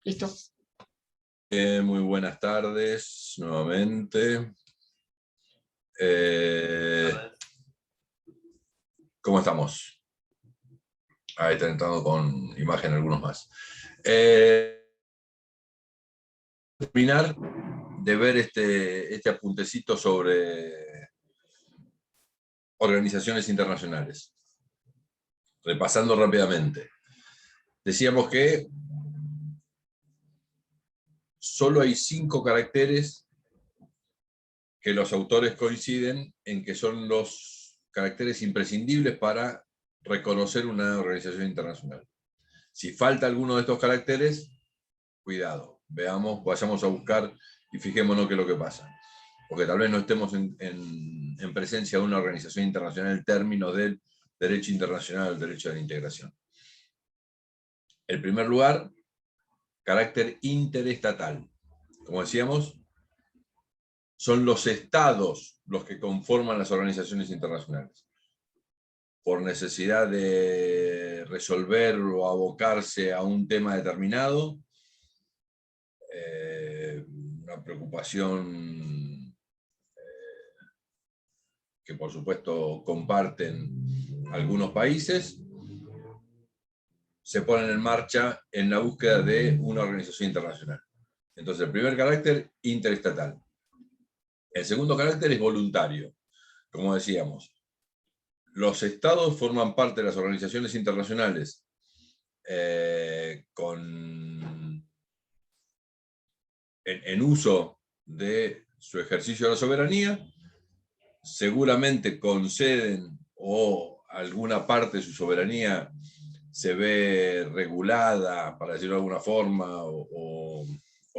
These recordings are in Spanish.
Listo. Muy buenas tardes, nuevamente. ¿Cómo estamos? Ahí están entrando con imagen algunos más. Terminar de ver este apuntecito sobre organizaciones internacionales. Repasando rápidamente. Decíamos que solo hay 5 caracteres que los autores coinciden en que son los caracteres imprescindibles para reconocer una organización internacional. Si falta alguno de estos caracteres, cuidado, veamos, vayamos a buscar y fijémonos qué es lo que pasa. Porque tal vez no estemos en presencia de una organización internacional en términos del derecho internacional, el derecho de la integración. En primer lugar, carácter interestatal. Como decíamos, son los estados los que conforman las organizaciones internacionales. Por necesidad de resolver o abocarse a un tema determinado, una preocupación que por supuesto comparten algunos países, se ponen en marcha en la búsqueda de una organización internacional. Entonces, el primer carácter, interestatal. El segundo carácter es voluntario. Como decíamos, los estados forman parte de las organizaciones internacionales en uso de su ejercicio de la soberanía, seguramente conceden o alguna parte de su soberanía se ve regulada, para decirlo de alguna forma, o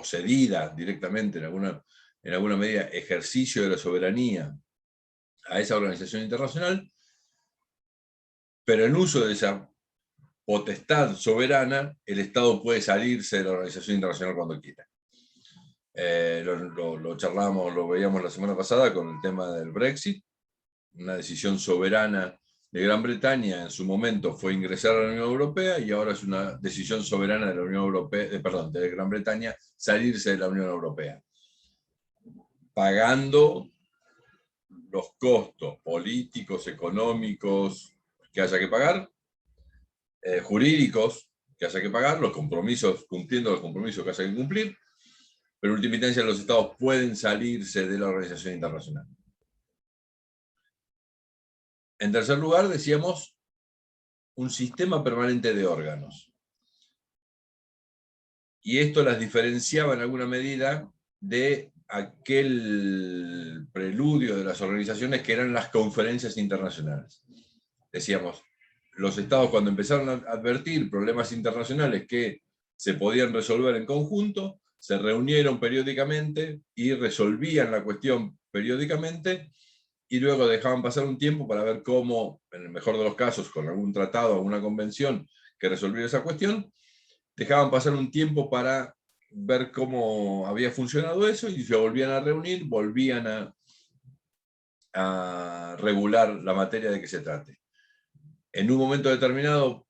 cedida directamente en alguna medida, ejercicio de la soberanía a esa organización internacional, pero en uso de esa potestad soberana, el Estado puede salirse de la organización internacional cuando quiera. Lo charlamos, lo veíamos la semana pasada con el tema del Brexit, una decisión soberana de Gran Bretaña en su momento fue ingresar a la Unión Europea y ahora es una decisión soberana de la Unión Europea, de Gran Bretaña salirse de la Unión Europea, pagando los costos políticos, económicos que haya que pagar, jurídicos que haya que pagar, los compromisos, cumpliendo los compromisos que haya que cumplir, pero en última instancia los estados pueden salirse de la organización internacional. En tercer lugar, decíamos, un sistema permanente de órganos. Y esto las diferenciaba en alguna medida de aquel preludio de las organizaciones que eran las conferencias internacionales. Decíamos, los estados cuando empezaron a advertir problemas internacionales que se podían resolver en conjunto, se reunieron periódicamente y resolvían la cuestión periódicamente, y luego dejaban pasar un tiempo para ver cómo, en el mejor de los casos, con algún tratado o alguna convención que resolviera esa cuestión, dejaban pasar un tiempo para ver cómo había funcionado eso y se volvían a reunir, volvían a regular la materia de que se trate. En un momento determinado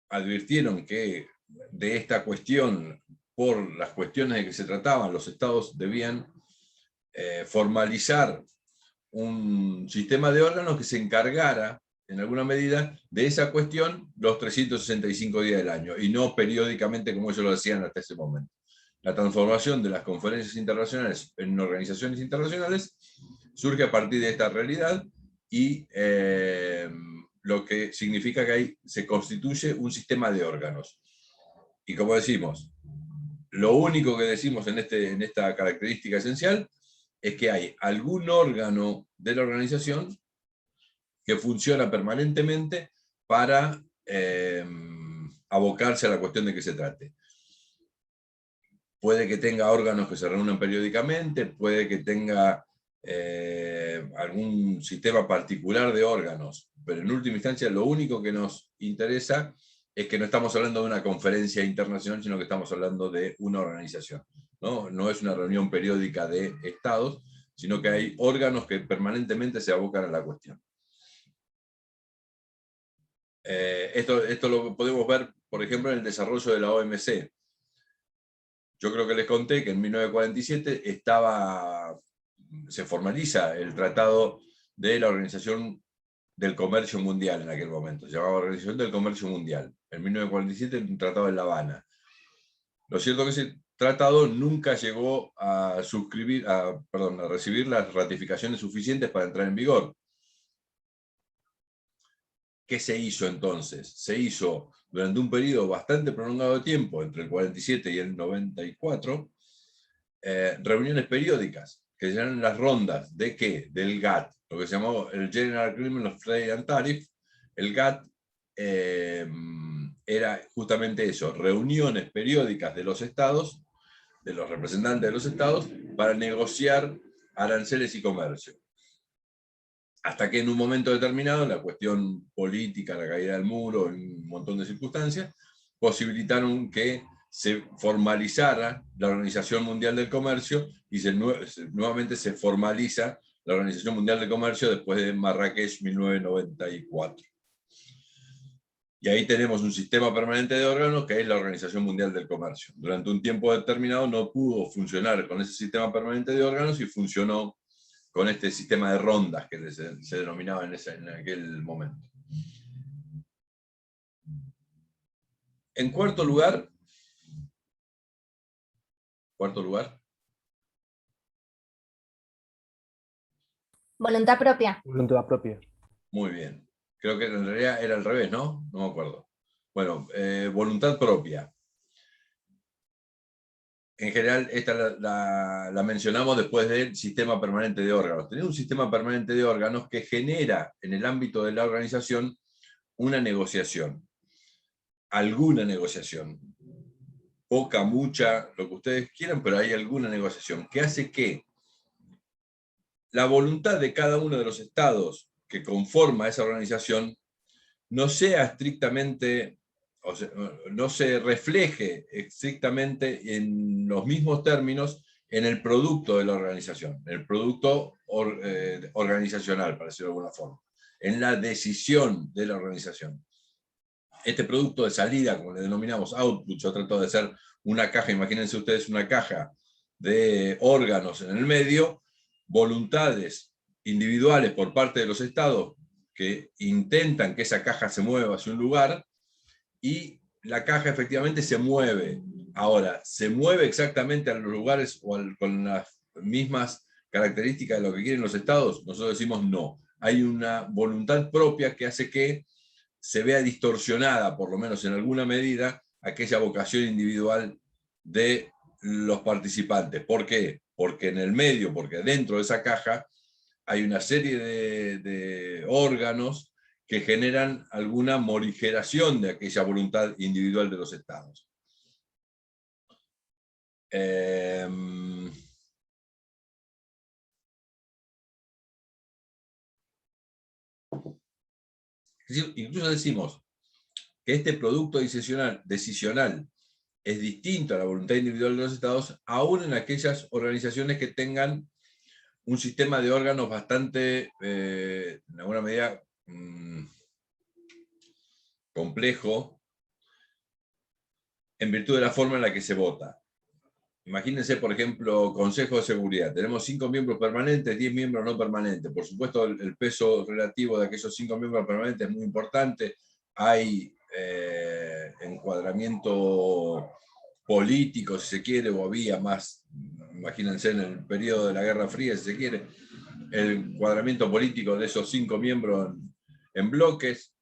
advirtieron que de esta cuestión, por las cuestiones de que se trataban, los estados debían formalizar un sistema de órganos que se encargara, en alguna medida, de esa cuestión los 365 días del año, y no periódicamente como ellos lo hacían hasta ese momento. La transformación de las conferencias internacionales en organizaciones internacionales surge a partir de esta realidad, y lo que significa que ahí se constituye un sistema de órganos. Y como decimos, lo único que decimos en esta característica esencial es que hay algún órgano de la organización que funciona permanentemente para abocarse a la cuestión de que se trate. Puede que tenga órganos que se reúnan periódicamente, puede que tenga algún sistema particular de órganos, pero en última instancia lo único que nos interesa es que no estamos hablando de una conferencia internacional, sino que estamos hablando de una organización. No es una reunión periódica de estados, sino que hay órganos que permanentemente se abocan a la cuestión. Esto lo podemos ver, por ejemplo, en el desarrollo de la OMC. Yo creo que les conté que en 1947 se formaliza el Tratado de la Organización del Comercio Mundial en aquel momento, se llamaba Organización del Comercio Mundial. En 1947 un tratado en La Habana. Lo cierto es que ese tratado nunca llegó a recibir las ratificaciones suficientes para entrar en vigor. ¿Qué se hizo entonces? Se hizo durante un periodo bastante prolongado de tiempo, entre el 47 y el 94, reuniones periódicas, que eran las rondas ¿de qué? Del GATT, lo que se llamó el General Agreement of Trade and Tariff. El GATT era justamente eso, reuniones periódicas de los estados, de los representantes de los estados, para negociar aranceles y comercio. Hasta que en un momento determinado, la cuestión política, la caída del muro, en un montón de circunstancias, posibilitaron que se formalizara la Organización Mundial del Comercio y nuevamente se formaliza la Organización Mundial del Comercio después de Marrakech 1994. Y ahí tenemos un sistema permanente de órganos que es la Organización Mundial del Comercio. Durante un tiempo determinado no pudo funcionar con ese sistema permanente de órganos y funcionó con este sistema de rondas que se denominaba en aquel momento. En cuarto lugar, Voluntad propia. Voluntad propia. Muy bien. Creo que en realidad era al revés, ¿no? No me acuerdo. Bueno, voluntad propia. En general, esta la mencionamos después del sistema permanente de órganos. Tener un sistema permanente de órganos que genera en el ámbito de la organización una negociación. Alguna negociación. Poca, mucha, lo que ustedes quieran, pero hay alguna negociación que hace que la voluntad de cada uno de los estados que conforma esa organización no sea estrictamente, o sea, no se refleje estrictamente en los mismos términos en el producto de la organización, el producto organizacional, para decirlo de alguna forma, en la decisión de la organización. Este producto de salida, como le denominamos output, yo trato de hacer una caja, imagínense ustedes una caja de órganos en el medio, voluntades individuales por parte de los estados que intentan que esa caja se mueva hacia un lugar, y la caja efectivamente se mueve. Ahora, ¿se mueve exactamente a los lugares o con las mismas características de lo que quieren los estados? Nosotros decimos no. Hay una voluntad propia que hace que se vea distorsionada, por lo menos en alguna medida, aquella vocación individual de los participantes. ¿Por qué? Porque en el medio, porque dentro de esa caja hay una serie de órganos que generan alguna morigeración de aquella voluntad individual de los estados. Incluso decimos que este producto decisional es distinto a la voluntad individual de los estados, aún en aquellas organizaciones que tengan un sistema de órganos bastante, en alguna medida, complejo, en virtud de la forma en la que se vota. Imagínense, por ejemplo, Consejo de Seguridad. Tenemos 5 miembros permanentes, 10 miembros no permanentes. Por supuesto, el peso relativo de aquellos 5 miembros permanentes es muy importante. Hay encuadramiento político, si se quiere, o había más, imagínense en el periodo de la Guerra Fría, si se quiere, el encuadramiento político de esos 5 miembros en bloques.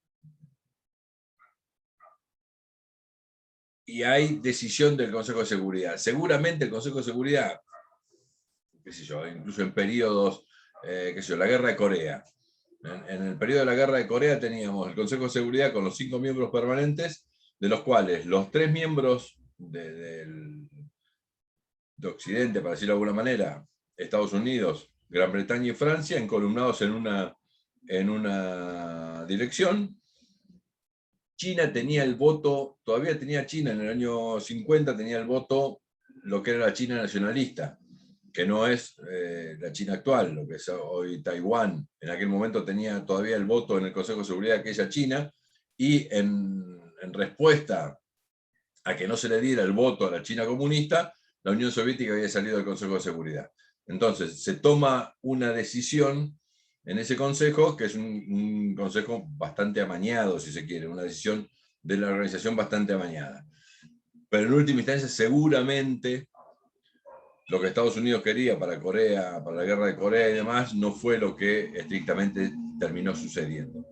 Y hay decisión del Consejo de Seguridad. Seguramente el Consejo de Seguridad, qué sé yo, incluso en periodos, qué sé yo, la Guerra de Corea. En el periodo de la Guerra de Corea teníamos el Consejo de Seguridad con los 5 miembros permanentes, de los cuales los 3 miembros de Occidente, para decirlo de alguna manera, Estados Unidos, Gran Bretaña y Francia, encolumnados en una dirección. China tenía el voto, todavía tenía China en el año 50, tenía el voto lo que era la China nacionalista, que no es la China actual, lo que es hoy Taiwán. En aquel momento tenía todavía el voto en el Consejo de Seguridad de aquella China, y en respuesta a que no se le diera el voto a la China comunista, la Unión Soviética había salido del Consejo de Seguridad. Entonces, se toma una decisión en ese consejo, que es un consejo bastante amañado, si se quiere, una decisión de la organización bastante amañada. Pero en última instancia, seguramente, lo que Estados Unidos quería para Corea, para la guerra de Corea y demás, no fue lo que estrictamente terminó sucediendo.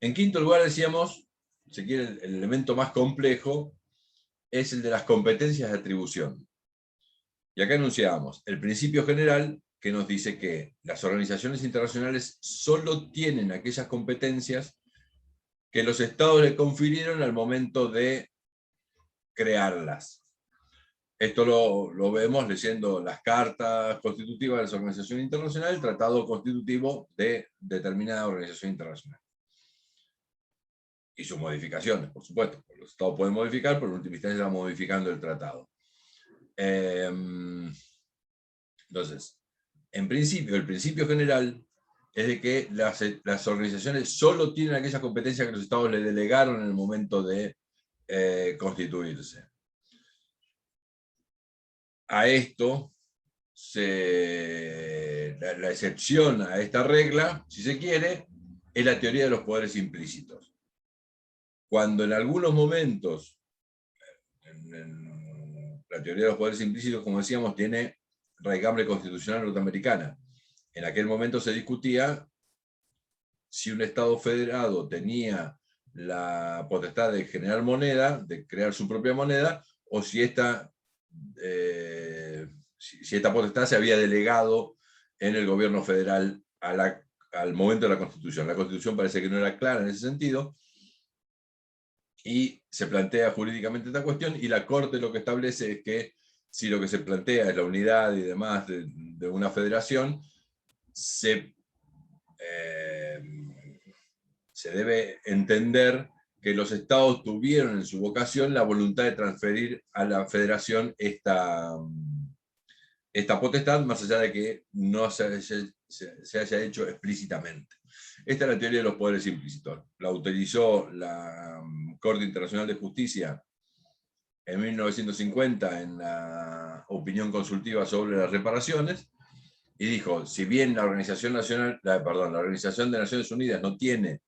En quinto lugar, decíamos, si quiere, el elemento más complejo es el de las competencias de atribución. Y acá enunciábamos el principio general que nos dice que las organizaciones internacionales solo tienen aquellas competencias que los estados le confirieron al momento de crearlas. Esto lo vemos leyendo las cartas constitutivas de las organizaciones internacionales, el tratado constitutivo de determinada organización internacional. Y sus modificaciones, por supuesto. Los estados pueden modificar, pero en última instancia se va modificando el tratado. Entonces, en principio, el principio general es de que las organizaciones solo tienen aquellas competencias que los estados le delegaron en el momento de constituirse. A esto, la excepción a esta regla, si se quiere, es la teoría de los poderes implícitos. Cuando en algunos momentos, la teoría de los poderes implícitos, como decíamos, tiene raigambre constitucional norteamericana. En aquel momento se discutía si un Estado federado tenía la potestad de generar moneda, de crear su propia moneda, o si esta potestad se había delegado en el gobierno federal al momento de la Constitución. La Constitución parece que no era clara en ese sentido, y se plantea jurídicamente esta cuestión, y la Corte lo que establece es que si lo que se plantea es la unidad y demás de una federación, se debe entender que los estados tuvieron en su vocación la voluntad de transferir a la federación esta potestad, más allá de que no se haya hecho explícitamente. Esta es la teoría de los poderes implícitos. La utilizó la Corte Internacional de Justicia en 1950 en la opinión consultiva sobre las reparaciones, y dijo, si bien la Organización de Naciones Unidas no tiene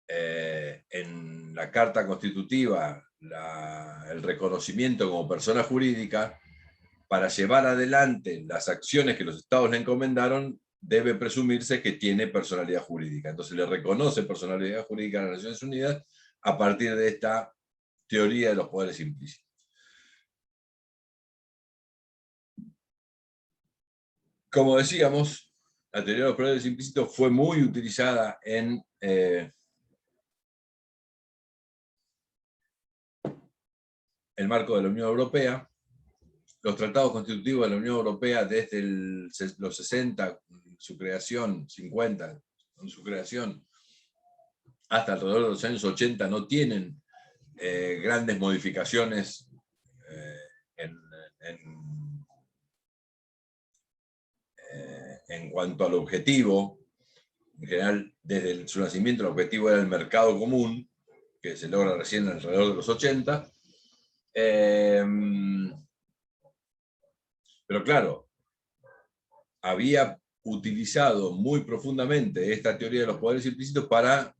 en la Carta Constitutiva el reconocimiento como persona jurídica, para llevar adelante las acciones que los estados le encomendaron, debe presumirse que tiene personalidad jurídica. Entonces le reconoce personalidad jurídica a las Naciones Unidas a partir de esta teoría de los poderes implícitos. Como decíamos, la teoría de los poderes implícitos fue muy utilizada en el marco de la Unión Europea. Los tratados constitutivos de la Unión Europea desde los 60, su creación, 50, su creación, hasta alrededor de los años 80, no tienen grandes modificaciones en cuanto al objetivo. En general, desde su nacimiento, el objetivo era el mercado común, que se logra recién alrededor de los 80. Pero claro, había utilizado muy profundamente esta teoría de los poderes implícitos para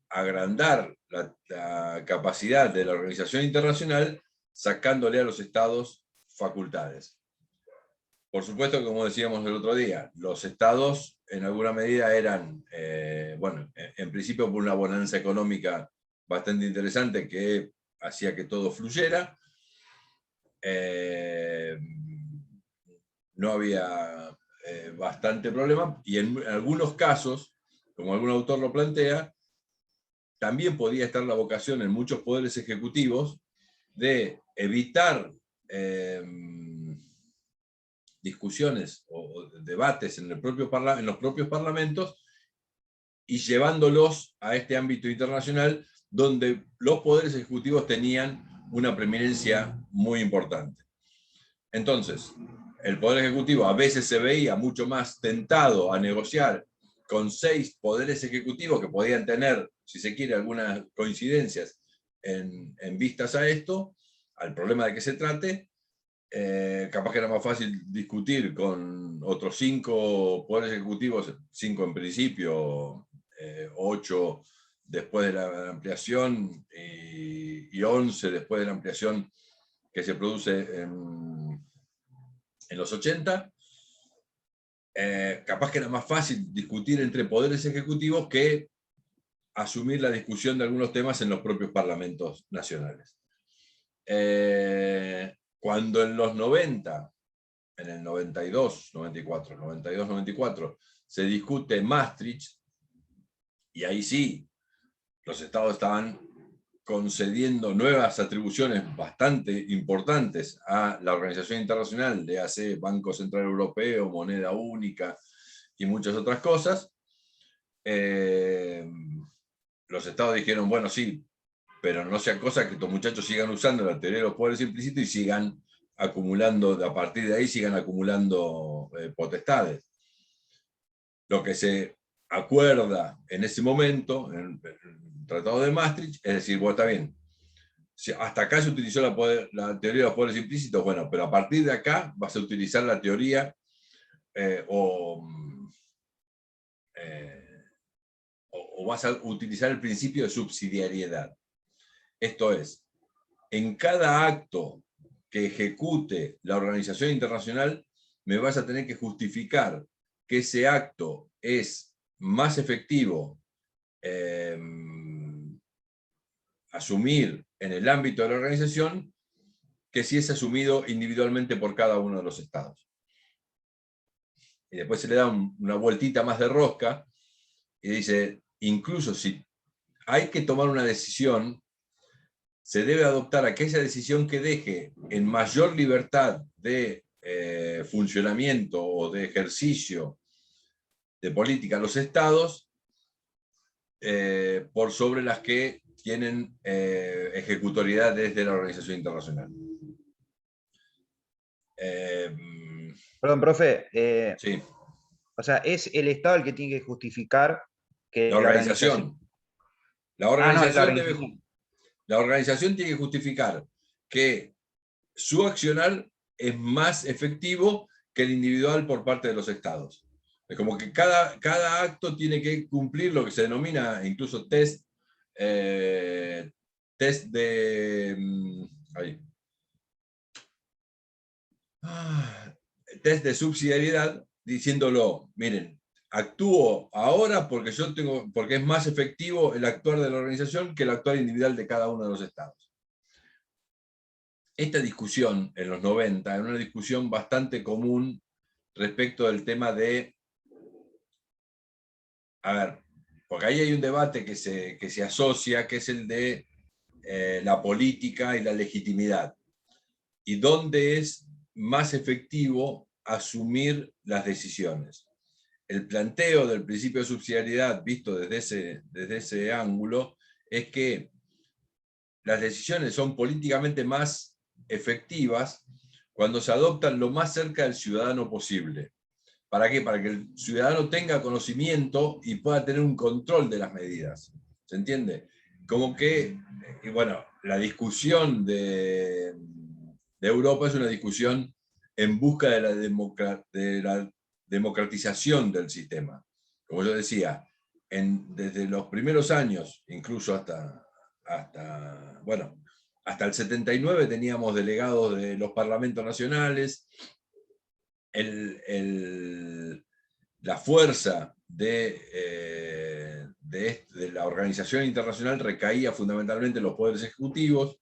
agrandar la capacidad de la organización internacional, sacándole a los estados facultades. Por supuesto, como decíamos el otro día, los estados en alguna medida eran, en principio por una bonanza económica bastante interesante que hacía que todo fluyera. No había bastante problema, y en algunos casos, como algún autor lo plantea, también podía estar la vocación en muchos poderes ejecutivos de evitar discusiones o debates en los propios parlamentos, y llevándolos a este ámbito internacional donde los poderes ejecutivos tenían una preeminencia muy importante. Entonces, el Poder Ejecutivo a veces se veía mucho más tentado a negociar con 6 poderes ejecutivos que podían tener, si se quiere, algunas coincidencias en vistas a esto, al problema de que se trate, capaz que era más fácil discutir con otros 5 poderes ejecutivos, 5 en principio, 8 después de la ampliación y 11 después de la ampliación que se produce en los 80. Capaz que era más fácil discutir entre poderes ejecutivos que asumir la discusión de algunos temas en los propios parlamentos nacionales. Cuando en los 90, en el 92-94, se discute Maastricht, y ahí sí, los estados estaban concediendo nuevas atribuciones bastante importantes a la organización internacional, léase Banco Central Europeo, moneda única y muchas otras cosas. Los estados dijeron, bueno, sí, pero no sea cosa que estos muchachos sigan usando la teoría de los poderes implícitos y sigan acumulando, a partir de ahí sigan acumulando potestades. Lo que se acuerda en ese momento, en el Tratado de Maastricht, es decir, bueno, está bien, si hasta acá se utilizó la teoría de los poderes implícitos, bueno, pero a partir de acá vas a utilizar la teoría o vas a utilizar el principio de subsidiariedad. Esto es, en cada acto que ejecute la organización internacional, me vas a tener que justificar que ese acto es más efectivo asumir en el ámbito de la organización que si es asumido individualmente por cada uno de los estados. Y después se le da una vueltita más de rosca y dice, incluso si hay que tomar una decisión, se debe adoptar aquella decisión que deje en mayor libertad de funcionamiento o de ejercicio de política a los estados por sobre las que tienen ejecutoriedad desde la organización internacional. Perdón, profe. Sí. O sea, es el Estado el que tiene que justificar que La organización. La organización tiene que justificar que su accionar es más efectivo que el individual por parte de los estados. Es como que cada acto tiene que cumplir lo que se denomina incluso test de... test de subsidiariedad, diciéndolo, miren, actúo ahora porque es más efectivo el actuar de la organización que el actuar individual de cada uno de los estados. Esta discusión en los 90 era una discusión bastante común respecto del tema de, a ver, porque ahí hay un debate que se asocia, que es el de la política y la legitimidad, y dónde es más efectivo asumir las decisiones. El planteo del principio de subsidiariedad, visto desde ese ángulo, es que las decisiones son políticamente más efectivas cuando se adoptan lo más cerca del ciudadano posible. ¿Para qué? Para que el ciudadano tenga conocimiento y pueda tener un control de las medidas. ¿Se entiende? Como que, bueno, la discusión de Europa es una discusión en busca de la democratización del sistema. Como yo decía, desde los primeros años, incluso hasta el 79 teníamos delegados de los parlamentos nacionales, la fuerza de la organización internacional recaía fundamentalmente en los poderes ejecutivos,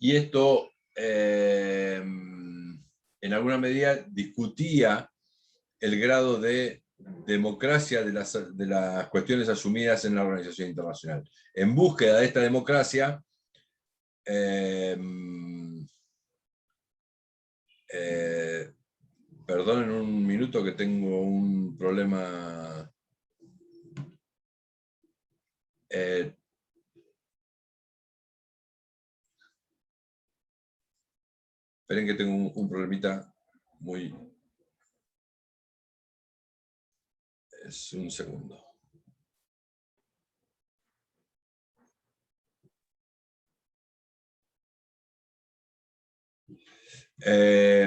y esto en alguna medida discutía el grado de democracia de las cuestiones asumidas en la organización internacional. En búsqueda de esta democracia, perdonen un minuto que tengo un problema. Esperen que tengo un problemita muy... Es un segundo. Te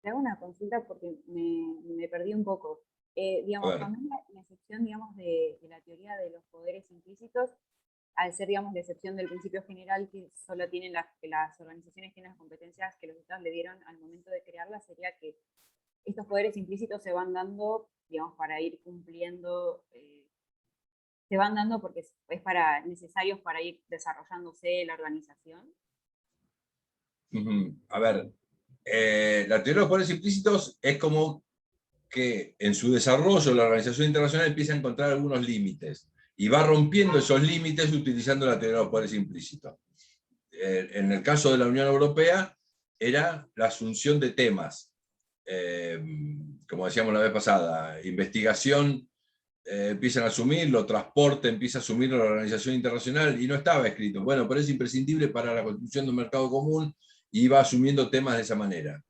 hago una consulta porque me perdí un poco. Digamos, cuando es la excepción, digamos, de la teoría de los poderes implícitos, al ser, digamos, la excepción del principio general que solo tienen que las organizaciones tienen las competencias que los estados le dieron al momento de crearlas, sería que estos poderes implícitos se van dando, digamos, para ir cumpliendo, se van dando porque es necesarios para ir desarrollándose la organización. A ver, la teoría de los poderes implícitos es como que en su desarrollo la organización internacional empieza a encontrar algunos límites y va rompiendo esos límites utilizando la teoría de los poderes implícitos. En el caso de la Unión Europea era la asunción de temas, como decíamos la vez pasada, investigación empiezan a asumirlo, transporte empieza a asumirlo la organización internacional y no estaba escrito. Bueno, pero es imprescindible para la construcción de un mercado común y va asumiendo temas de esa manera,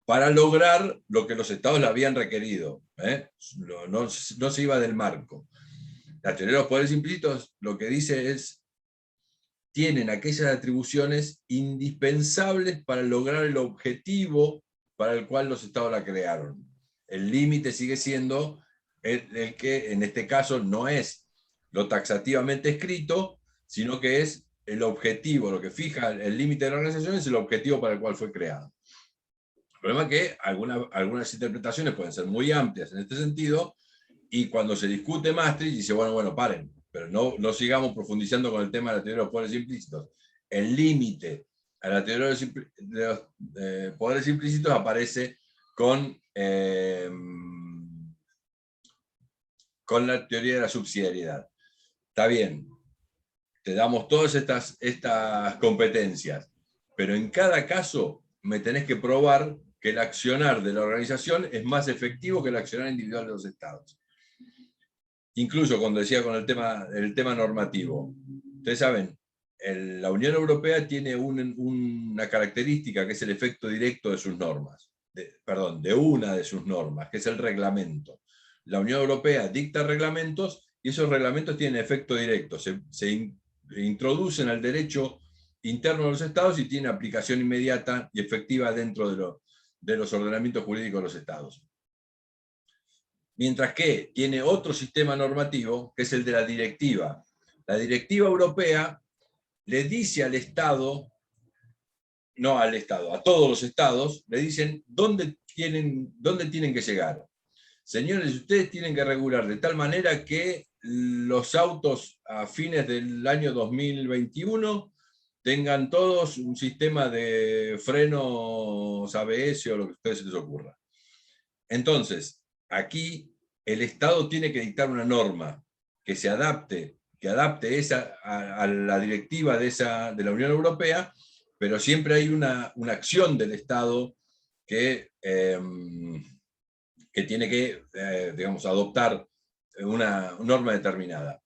para lograr lo que los estados le habían requerido. No se iba del marco. La teoría de los poderes implícitos lo que dice es, tienen aquellas atribuciones indispensables para lograr el objetivo para el cual los estados la crearon. El límite sigue siendo el que en este caso no es lo taxativamente escrito, sino que es el objetivo, lo que fija el límite de la organización es el objetivo para el cual fue creado. El problema es que algunas interpretaciones pueden ser muy amplias en este sentido, y cuando se discute Maastricht dice, bueno, paren, pero no sigamos profundizando con el tema de la teoría de los poderes implícitos. El límite a la teoría de los poderes implícitos aparece con la teoría de la subsidiariedad. Está bien, te damos todas estas competencias, pero en cada caso me tenés que probar que el accionar de la organización es más efectivo que el accionar individual de los estados. Incluso cuando decía con el tema normativo, ustedes saben, la Unión Europea tiene una característica que es el efecto directo de sus normas, de una de sus normas, que es el reglamento. La Unión Europea dicta reglamentos y esos reglamentos tienen efecto directo, se introducen al derecho interno de los estados y tienen aplicación inmediata y efectiva dentro de los ordenamientos jurídicos de los estados. Mientras que tiene otro sistema normativo, que es el de la directiva. La directiva europea le dice al Estado, no al Estado, a todos los estados, le dicen dónde tienen que llegar. Señores, ustedes tienen que regular de tal manera que los autos a fines del año 2021 tengan todos un sistema de frenos ABS o lo que a ustedes se les ocurra. Entonces, aquí el Estado tiene que dictar una norma que adapte esa a la directiva de la Unión Europea, pero siempre hay una acción del Estado que tiene que, digamos, adoptar una norma determinada.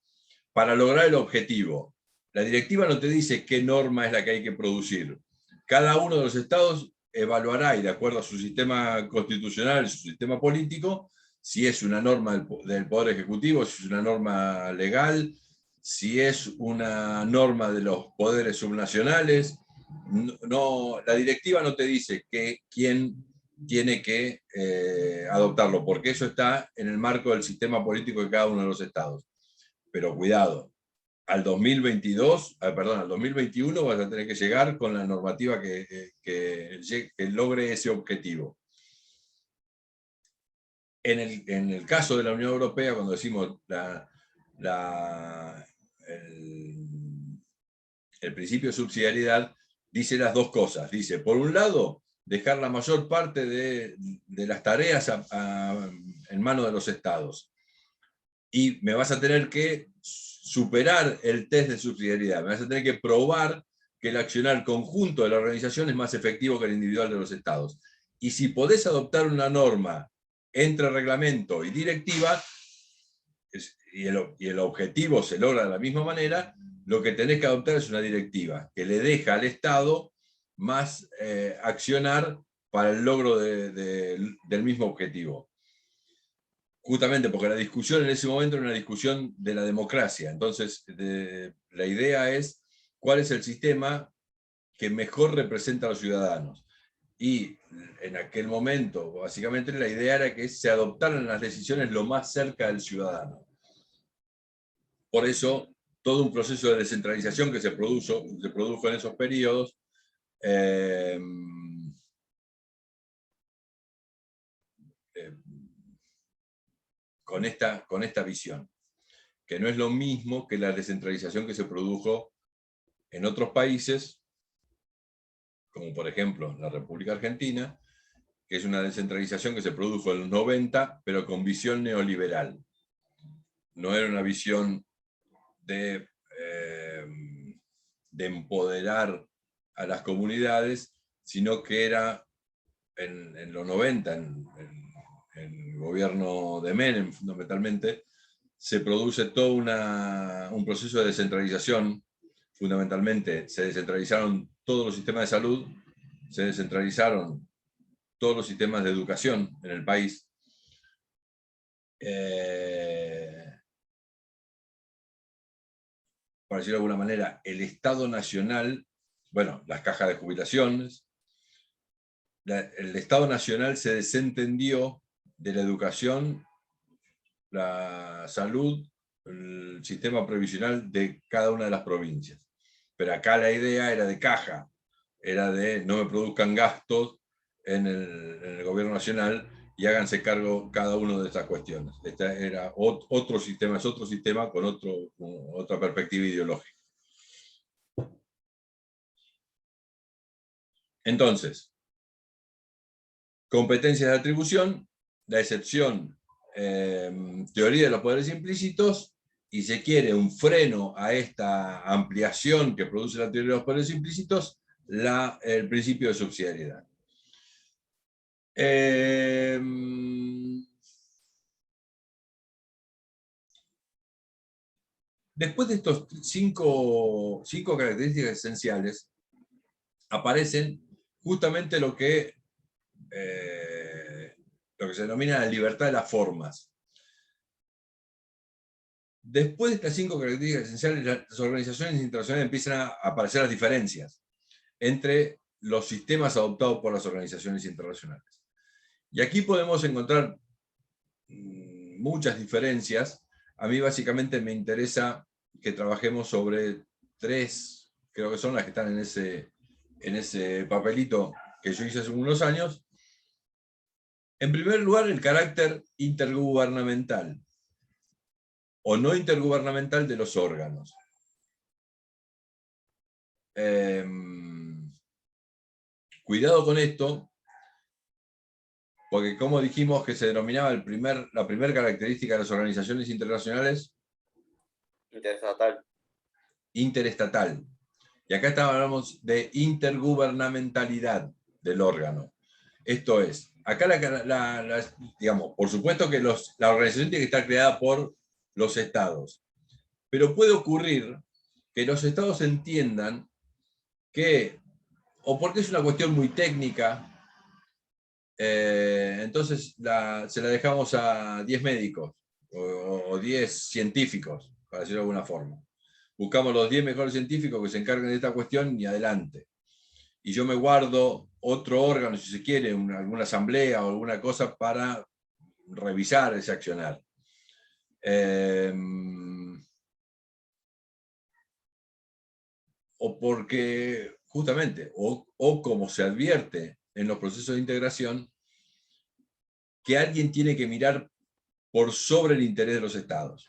Para lograr el objetivo, la directiva no te dice qué norma es la que hay que producir. Cada uno de los estados evaluará, y de acuerdo a su sistema constitucional, su sistema político, si es una norma del Poder Ejecutivo, si es una norma legal, si es una norma de los poderes subnacionales. La directiva no te dice quién tiene que adoptarlo, porque eso está en el marco del sistema político de cada uno de los estados. Pero cuidado, al 2021 vas a tener que llegar con la normativa que logre ese objetivo. En el caso de la Unión Europea, cuando decimos el principio de subsidiariedad, dice las dos cosas. Dice, por un lado, dejar la mayor parte de las tareas en manos de los estados. Y me vas a tener que superar el test de subsidiariedad. Me vas a tener que probar que el accionar conjunto de la organización es más efectivo que el individual de los estados. Y si podés adoptar una norma entre reglamento y directiva, y el objetivo se logra de la misma manera, lo que tenés que adoptar es una directiva que le deja al Estado más accionar para el logro del mismo objetivo. Justamente porque la discusión en ese momento era una discusión de la democracia. Entonces, la idea es cuál es el sistema que mejor representa a los ciudadanos. Y en aquel momento, básicamente, la idea era que se adoptaran las decisiones lo más cerca del ciudadano. Por eso, todo un proceso de descentralización que se produjo en esos periodos, con esta visión, que no es lo mismo que la descentralización que se produjo en otros países, como por ejemplo la República Argentina, que es una descentralización que se produjo en los 90, pero con visión neoliberal. No era una visión de empoderar a las comunidades, sino que era en los 90, en el gobierno de Menem fundamentalmente, se produce todo un proceso de descentralización. Fundamentalmente se descentralizaron todos los sistemas de salud, se descentralizaron todos los sistemas de educación en el país. Por decirlo de alguna manera, el Estado Nacional, bueno, las cajas de jubilaciones, el Estado Nacional se desentendió de la educación, la salud, el sistema previsional de cada una de las provincias. Pero acá la idea era de caja, era de no me produzcan gastos en el gobierno nacional y háganse cargo cada uno de estas cuestiones. Este era otro sistema, es otro sistema con otra perspectiva ideológica. Entonces, competencias de atribución, la excepción, teoría de los poderes implícitos, y se quiere un freno a esta ampliación que produce la teoría de los poderes implícitos, el principio de subsidiariedad. Después de estos cinco características esenciales, aparecen justamente lo que se denomina la libertad de las formas. Después de estas 5 características esenciales, las organizaciones internacionales empiezan a aparecer las diferencias entre los sistemas adoptados por las organizaciones internacionales. Y aquí podemos encontrar muchas diferencias. A mí básicamente me interesa que trabajemos sobre 3, creo que son las que están en ese papelito que yo hice hace unos años. En primer lugar, el carácter intergubernamental o no intergubernamental de los órganos. Cuidado con esto, porque como dijimos que se denominaba la primera característica de las organizaciones internacionales, interestatal. Y acá hablamos de intergubernamentalidad del órgano. Esto es, acá digamos, por supuesto que la organización tiene que estar creada por los estados, pero puede ocurrir que los estados entiendan que, o porque es una cuestión muy técnica, entonces se la dejamos a 10 médicos o 10 científicos, para decirlo de alguna forma. Buscamos los 10 mejores científicos que se encarguen de esta cuestión y adelante. Y yo me guardo otro órgano, si se quiere, alguna asamblea o alguna cosa para revisar ese accionar. O porque, justamente, o como se advierte en los procesos de integración, que alguien tiene que mirar por sobre el interés de los estados.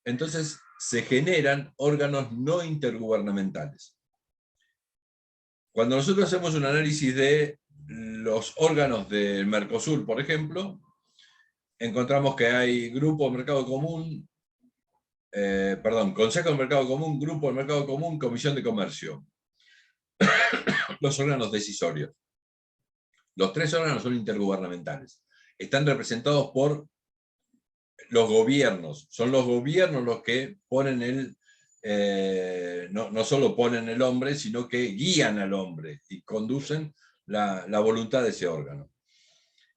Entonces se generan órganos no intergubernamentales. Cuando nosotros hacemos un análisis de los órganos del Mercosur, por ejemplo, encontramos que hay Grupo de Mercado Común, Consejo de Mercado Común, Grupo de Mercado Común, Comisión de Comercio. Los órganos decisorios. Los 3 órganos son intergubernamentales. Están representados por los gobiernos. Son los gobiernos los que ponen no solo ponen el hombre, sino que guían al hombre y conducen la voluntad de ese órgano.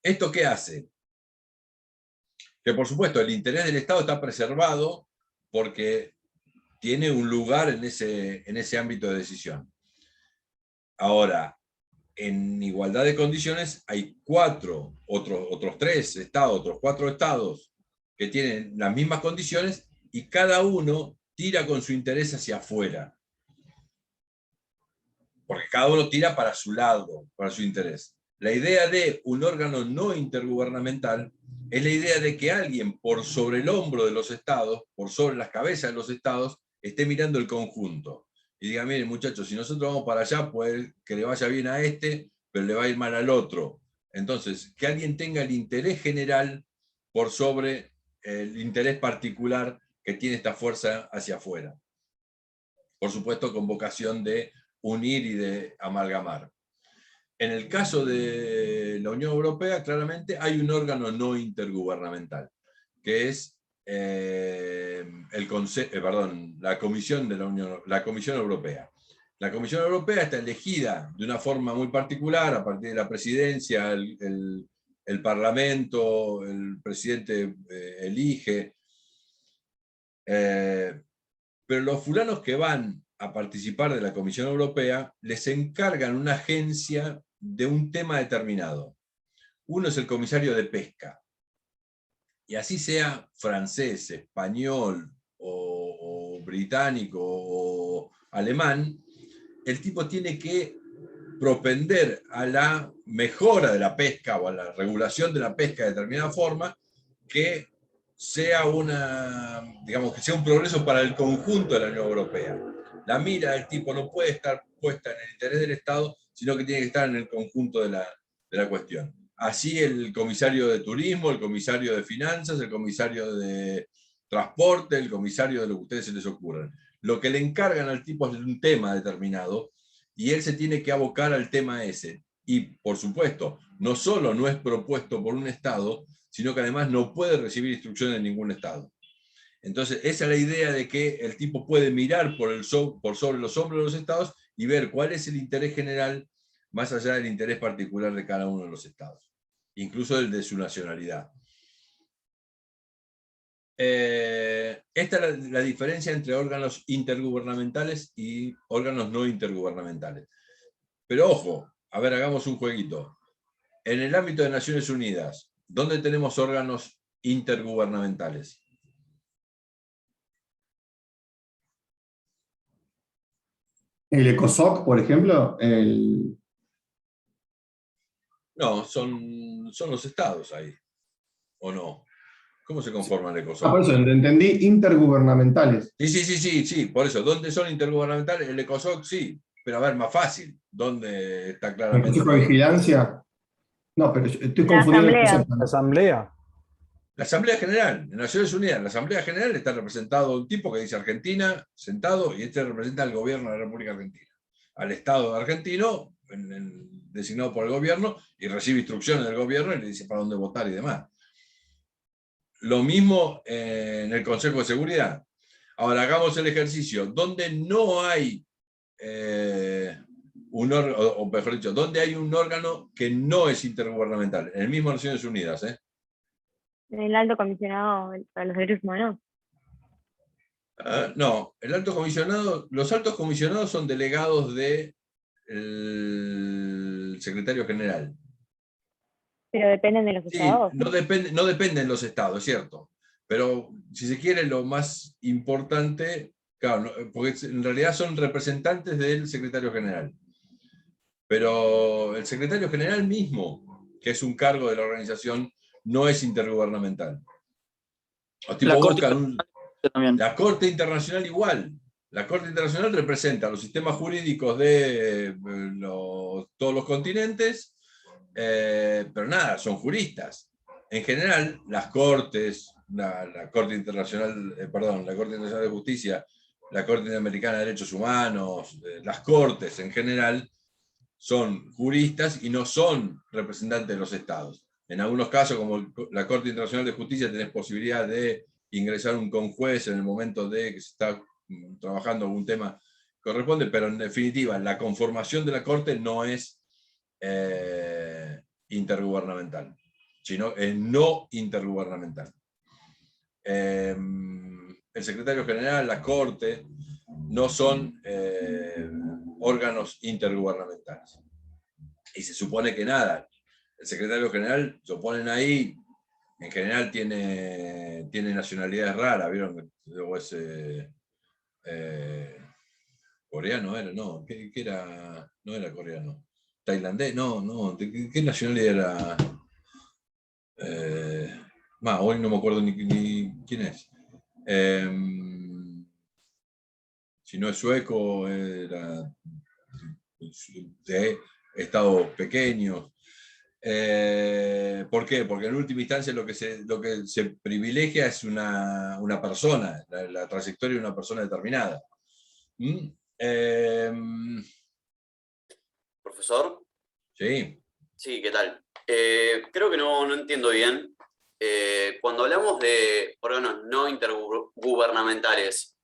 ¿Esto qué hace? Que por supuesto el interés del Estado está preservado porque tiene un lugar en ese ámbito de decisión. Ahora, en igualdad de condiciones hay otros 3 estados, otros 4 estados que tienen las mismas condiciones y cada uno tira con su interés hacia afuera. Porque cada uno tira para su lado, para su interés. La idea de un órgano no intergubernamental es la idea de que alguien por sobre el hombro de los estados, por sobre las cabezas de los estados, esté mirando el conjunto. Y diga, miren muchachos, si nosotros vamos para allá, puede que le vaya bien a este, pero le va a ir mal al otro. Entonces, que alguien tenga el interés general por sobre el interés particular que tiene esta fuerza hacia afuera. Por supuesto, con vocación de unir y de amalgamar. En el caso de la Unión Europea, claramente hay un órgano no intergubernamental, que es la Comisión Europea. La Comisión Europea está elegida de una forma muy particular, a partir de la presidencia, el Parlamento, el presidente elige, pero los fulanos que van a participar de la Comisión Europea les encargan una agencia de un tema determinado. Uno es el comisario de pesca, y así sea francés, español, o británico, o alemán, el tipo tiene que propender a la mejora de la pesca o a la regulación de la pesca de determinada forma que sea digamos, que sea un progreso para el conjunto de la Unión Europea. La mira del tipo no puede estar puesta en el interés del Estado, sino que tiene que estar en el conjunto de la cuestión. Así el comisario de turismo, el comisario de finanzas, el comisario de transporte, el comisario de lo que a ustedes se les ocurran. Lo que le encargan al tipo es un tema determinado y él se tiene que abocar al tema ese. Y, por supuesto, no solo no es propuesto por un Estado, sino que además no puede recibir instrucciones de ningún Estado. Entonces, esa es la idea de que el tipo puede mirar por sobre los hombros de los Estados y ver cuál es el interés general más allá del interés particular de cada uno de los Estados, incluso el de su nacionalidad. Esta es la diferencia entre órganos intergubernamentales y órganos no intergubernamentales. Pero ojo, a ver, hagamos un jueguito. En el ámbito de Naciones Unidas, ¿dónde tenemos órganos intergubernamentales? El ECOSOC, por ejemplo, No, son los estados ahí, ¿o no? ¿Cómo se conforma el ECOSOC? por eso entendí intergubernamentales. Sí, por eso. ¿Dónde son intergubernamentales? El ECOSOC sí, pero a ver, más fácil. ¿Dónde está ¿El claramente? Consejo de Vigilancia? No, pero estoy La confundiendo el Asamblea. concepto. La Asamblea. La Asamblea General, en Naciones Unidas, la Asamblea General está representado un tipo que dice Argentina, sentado, y este representa al gobierno de la República Argentina, al Estado argentino, designado por el gobierno, y recibe instrucciones del gobierno y le dice para dónde votar y demás. Lo mismo en el Consejo de Seguridad. Ahora hagamos el ejercicio. Donde no hay o mejor dicho, donde hay un órgano que no es intergubernamental, en el mismo Naciones Unidas, El alto comisionado para los derechos humanos. No, los altos comisionados son delegados del secretario general. Pero dependen de los Sí, estados. no dependen los estados, es cierto. Pero si se quiere, lo más importante, claro, porque en realidad son representantes del secretario general. Pero el secretario general mismo, que es un cargo de la organización, no es intergubernamental. La Corte también. La Corte Internacional igual. La Corte Internacional representa los sistemas jurídicos de todos los continentes, pero nada, son juristas. En general, las cortes, la Corte Internacional, la Corte Internacional de Justicia, la Corte Interamericana de Derechos Humanos, las cortes en general, son juristas y no son representantes de los estados. En algunos casos, como la Corte Internacional de Justicia, tenés posibilidad de ingresar un conjuez en el momento de que se está trabajando algún tema que corresponde, pero en definitiva, la conformación de la Corte no es intergubernamental, sino es no intergubernamental. El secretario general, la Corte, no son órganos intergubernamentales. Y se supone que nada, el secretario general lo ponen ahí, en general tiene nacionalidades raras, ¿vieron? Luego es coreano, era, no, ¿qué era? No era coreano. Tailandés, no, ¿qué nacionalidad era? Hoy no me acuerdo ni quién es. Si no es sueco, era de estados pequeños. ¿Por qué? Porque en última instancia lo que se privilegia es una persona, la trayectoria de una persona determinada. Profesor. Sí. Sí, ¿qué tal? Creo que no entiendo bien. Cuando hablamos de órganos no intergubernamentales,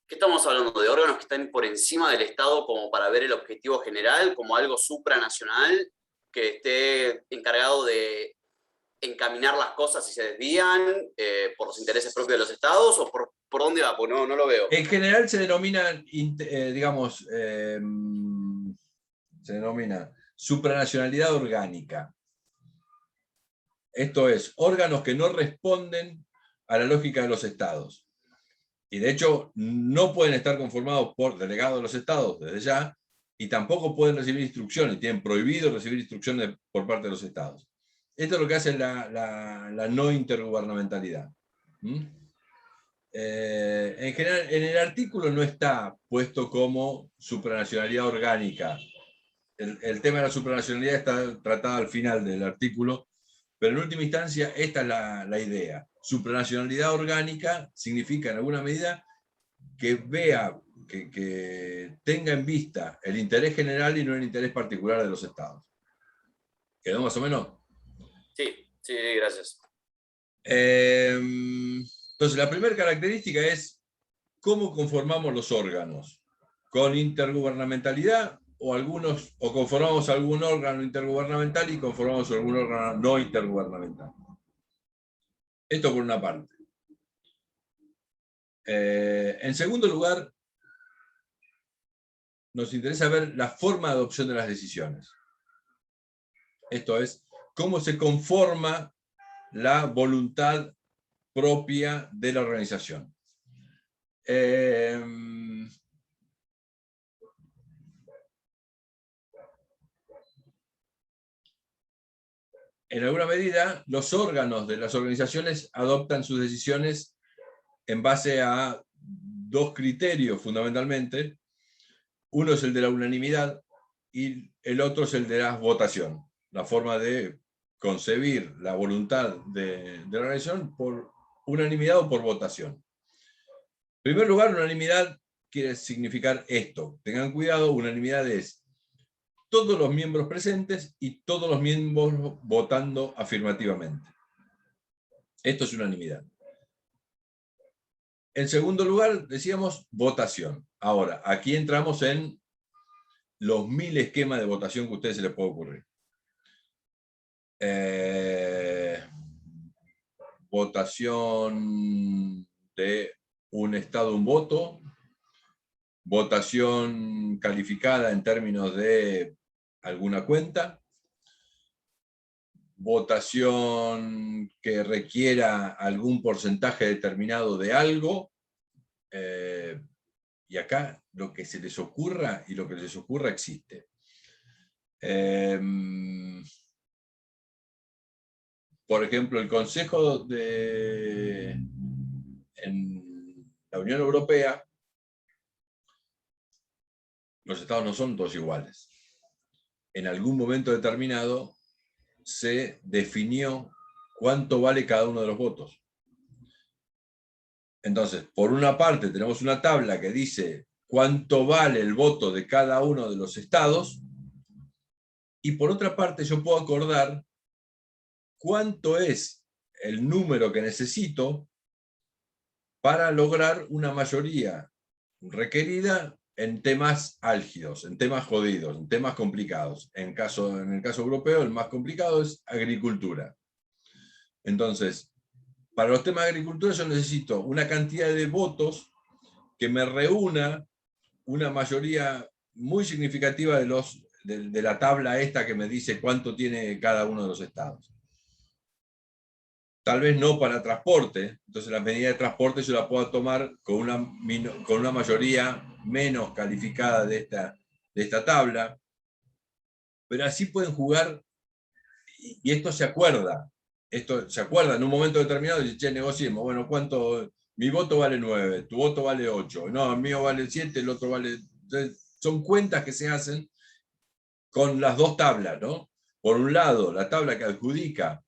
¿qué estamos hablando? ¿De órganos que están por encima del Estado como para ver el objetivo general, como algo supranacional, que esté encargado de encaminar las cosas si se desvían por los intereses propios de los estados? ¿O por dónde va? Pues no lo veo. En general se denomina, digamos, se denomina supranacionalidad orgánica. Esto es, órganos que no responden a la lógica de los estados. Y de hecho, no pueden estar conformados por delegados de los estados desde ya, y tampoco pueden recibir instrucciones, tienen prohibido recibir instrucciones por parte de los estados. Esto es lo que hace la no intergubernamentalidad. En general, en el artículo no está puesto como supranacionalidad orgánica. El tema de la supranacionalidad está tratado al final del artículo, pero en última instancia esta es la idea. Supranacionalidad orgánica significa en alguna medida que vea, que tenga en vista el interés general y no el interés particular de los estados. ¿Quedó más o menos? Sí, gracias. Entonces, la primera característica es cómo conformamos los órganos. ¿Con intergubernamentalidad o conformamos algún órgano intergubernamental y conformamos algún órgano no intergubernamental? Esto por una parte. En segundo lugar, nos interesa ver la forma de adopción de las decisiones. Esto es, cómo se conforma la voluntad propia de la organización. En alguna medida, los órganos de las organizaciones adoptan sus decisiones en base a dos criterios fundamentalmente. Uno es el de la unanimidad y el otro es el de la votación, la forma de concebir la voluntad de la organización por unanimidad o por votación. En primer lugar, unanimidad quiere significar esto. Tengan cuidado, unanimidad es todos los miembros presentes y todos los miembros votando afirmativamente. Esto es unanimidad. En segundo lugar, decíamos votación. Ahora, aquí entramos en los 1000 esquemas de votación que a ustedes se les puede ocurrir. Votación de un estado, un voto. Votación calificada en términos de alguna cuenta. Votación que requiera algún porcentaje determinado de algo. Y acá lo que se les ocurra y lo que les ocurra existe. Por ejemplo, el Consejo en la Unión Europea, los estados no son todos iguales. En algún momento determinado se definió cuánto vale cada uno de los votos. Entonces, por una parte tenemos una tabla que dice cuánto vale el voto de cada uno de los estados, y por otra parte yo puedo acordar cuánto es el número que necesito para lograr una mayoría requerida en temas álgidos, en temas jodidos, en temas complicados. En el caso europeo, el más complicado es agricultura. Entonces, para los temas de agricultura yo necesito una cantidad de votos que me reúna una mayoría muy significativa de la tabla esta que me dice cuánto tiene cada uno de los estados. Tal vez no para transporte, entonces la medida de transporte yo la puedo tomar con una mayoría menos calificada de esta tabla, pero así pueden jugar, y esto se acuerda en un momento determinado, y dice, che, negociemos, bueno, ¿cuánto? Mi voto vale 9, tu voto vale 8, no, el mío vale 7, el otro vale... Entonces, son cuentas que se hacen con las dos tablas, ¿no? Por un lado, la tabla que adjudica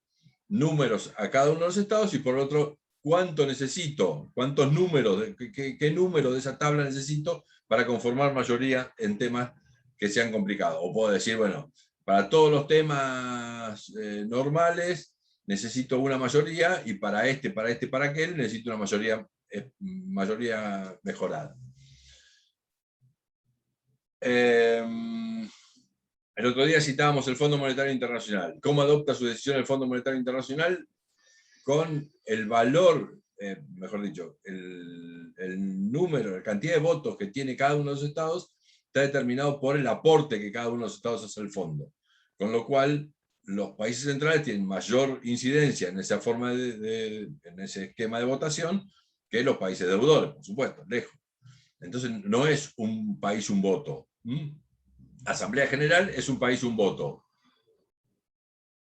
números a cada uno de los estados, y por otro, cuánto necesito, cuántos números, qué número de esa tabla necesito para conformar mayoría en temas que sean complicados. O puedo decir, bueno, para todos los temas normales necesito una mayoría, y para aquel necesito una mayoría mejorada. El otro día citábamos el Fondo Monetario Internacional. ¿Cómo adopta su decisión el Fondo Monetario Internacional? Con el valor, mejor dicho, el número, la cantidad de votos que tiene cada uno de los estados está determinado por el aporte que cada uno de los estados hace al fondo. Con lo cual, los países centrales tienen mayor incidencia en esa forma en ese esquema de votación que los países deudores, por supuesto, lejos. Entonces, no es un país un voto. Asamblea General es un país un voto.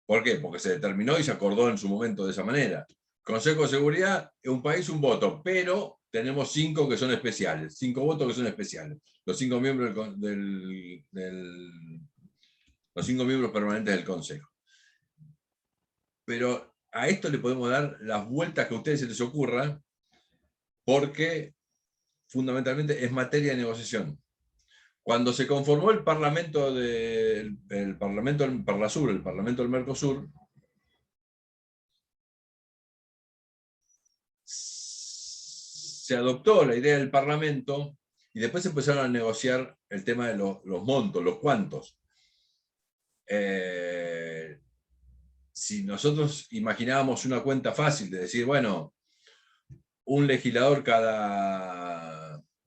¿Por qué? Porque se determinó y se acordó en su momento de esa manera. Consejo de Seguridad es un país un voto, pero tenemos 5 que son especiales, 5 votos que son especiales. Los 5 miembros los 5 miembros permanentes del Consejo. Pero a esto le podemos dar las vueltas que a ustedes se les ocurra, porque fundamentalmente es materia de negociación. Cuando se conformó el Parlamento del Parlasur, el Parlamento del Mercosur, se adoptó la idea del Parlamento y después se empezaron a negociar el tema de los montos, los cuantos. Si nosotros imaginábamos una cuenta fácil de decir, bueno, un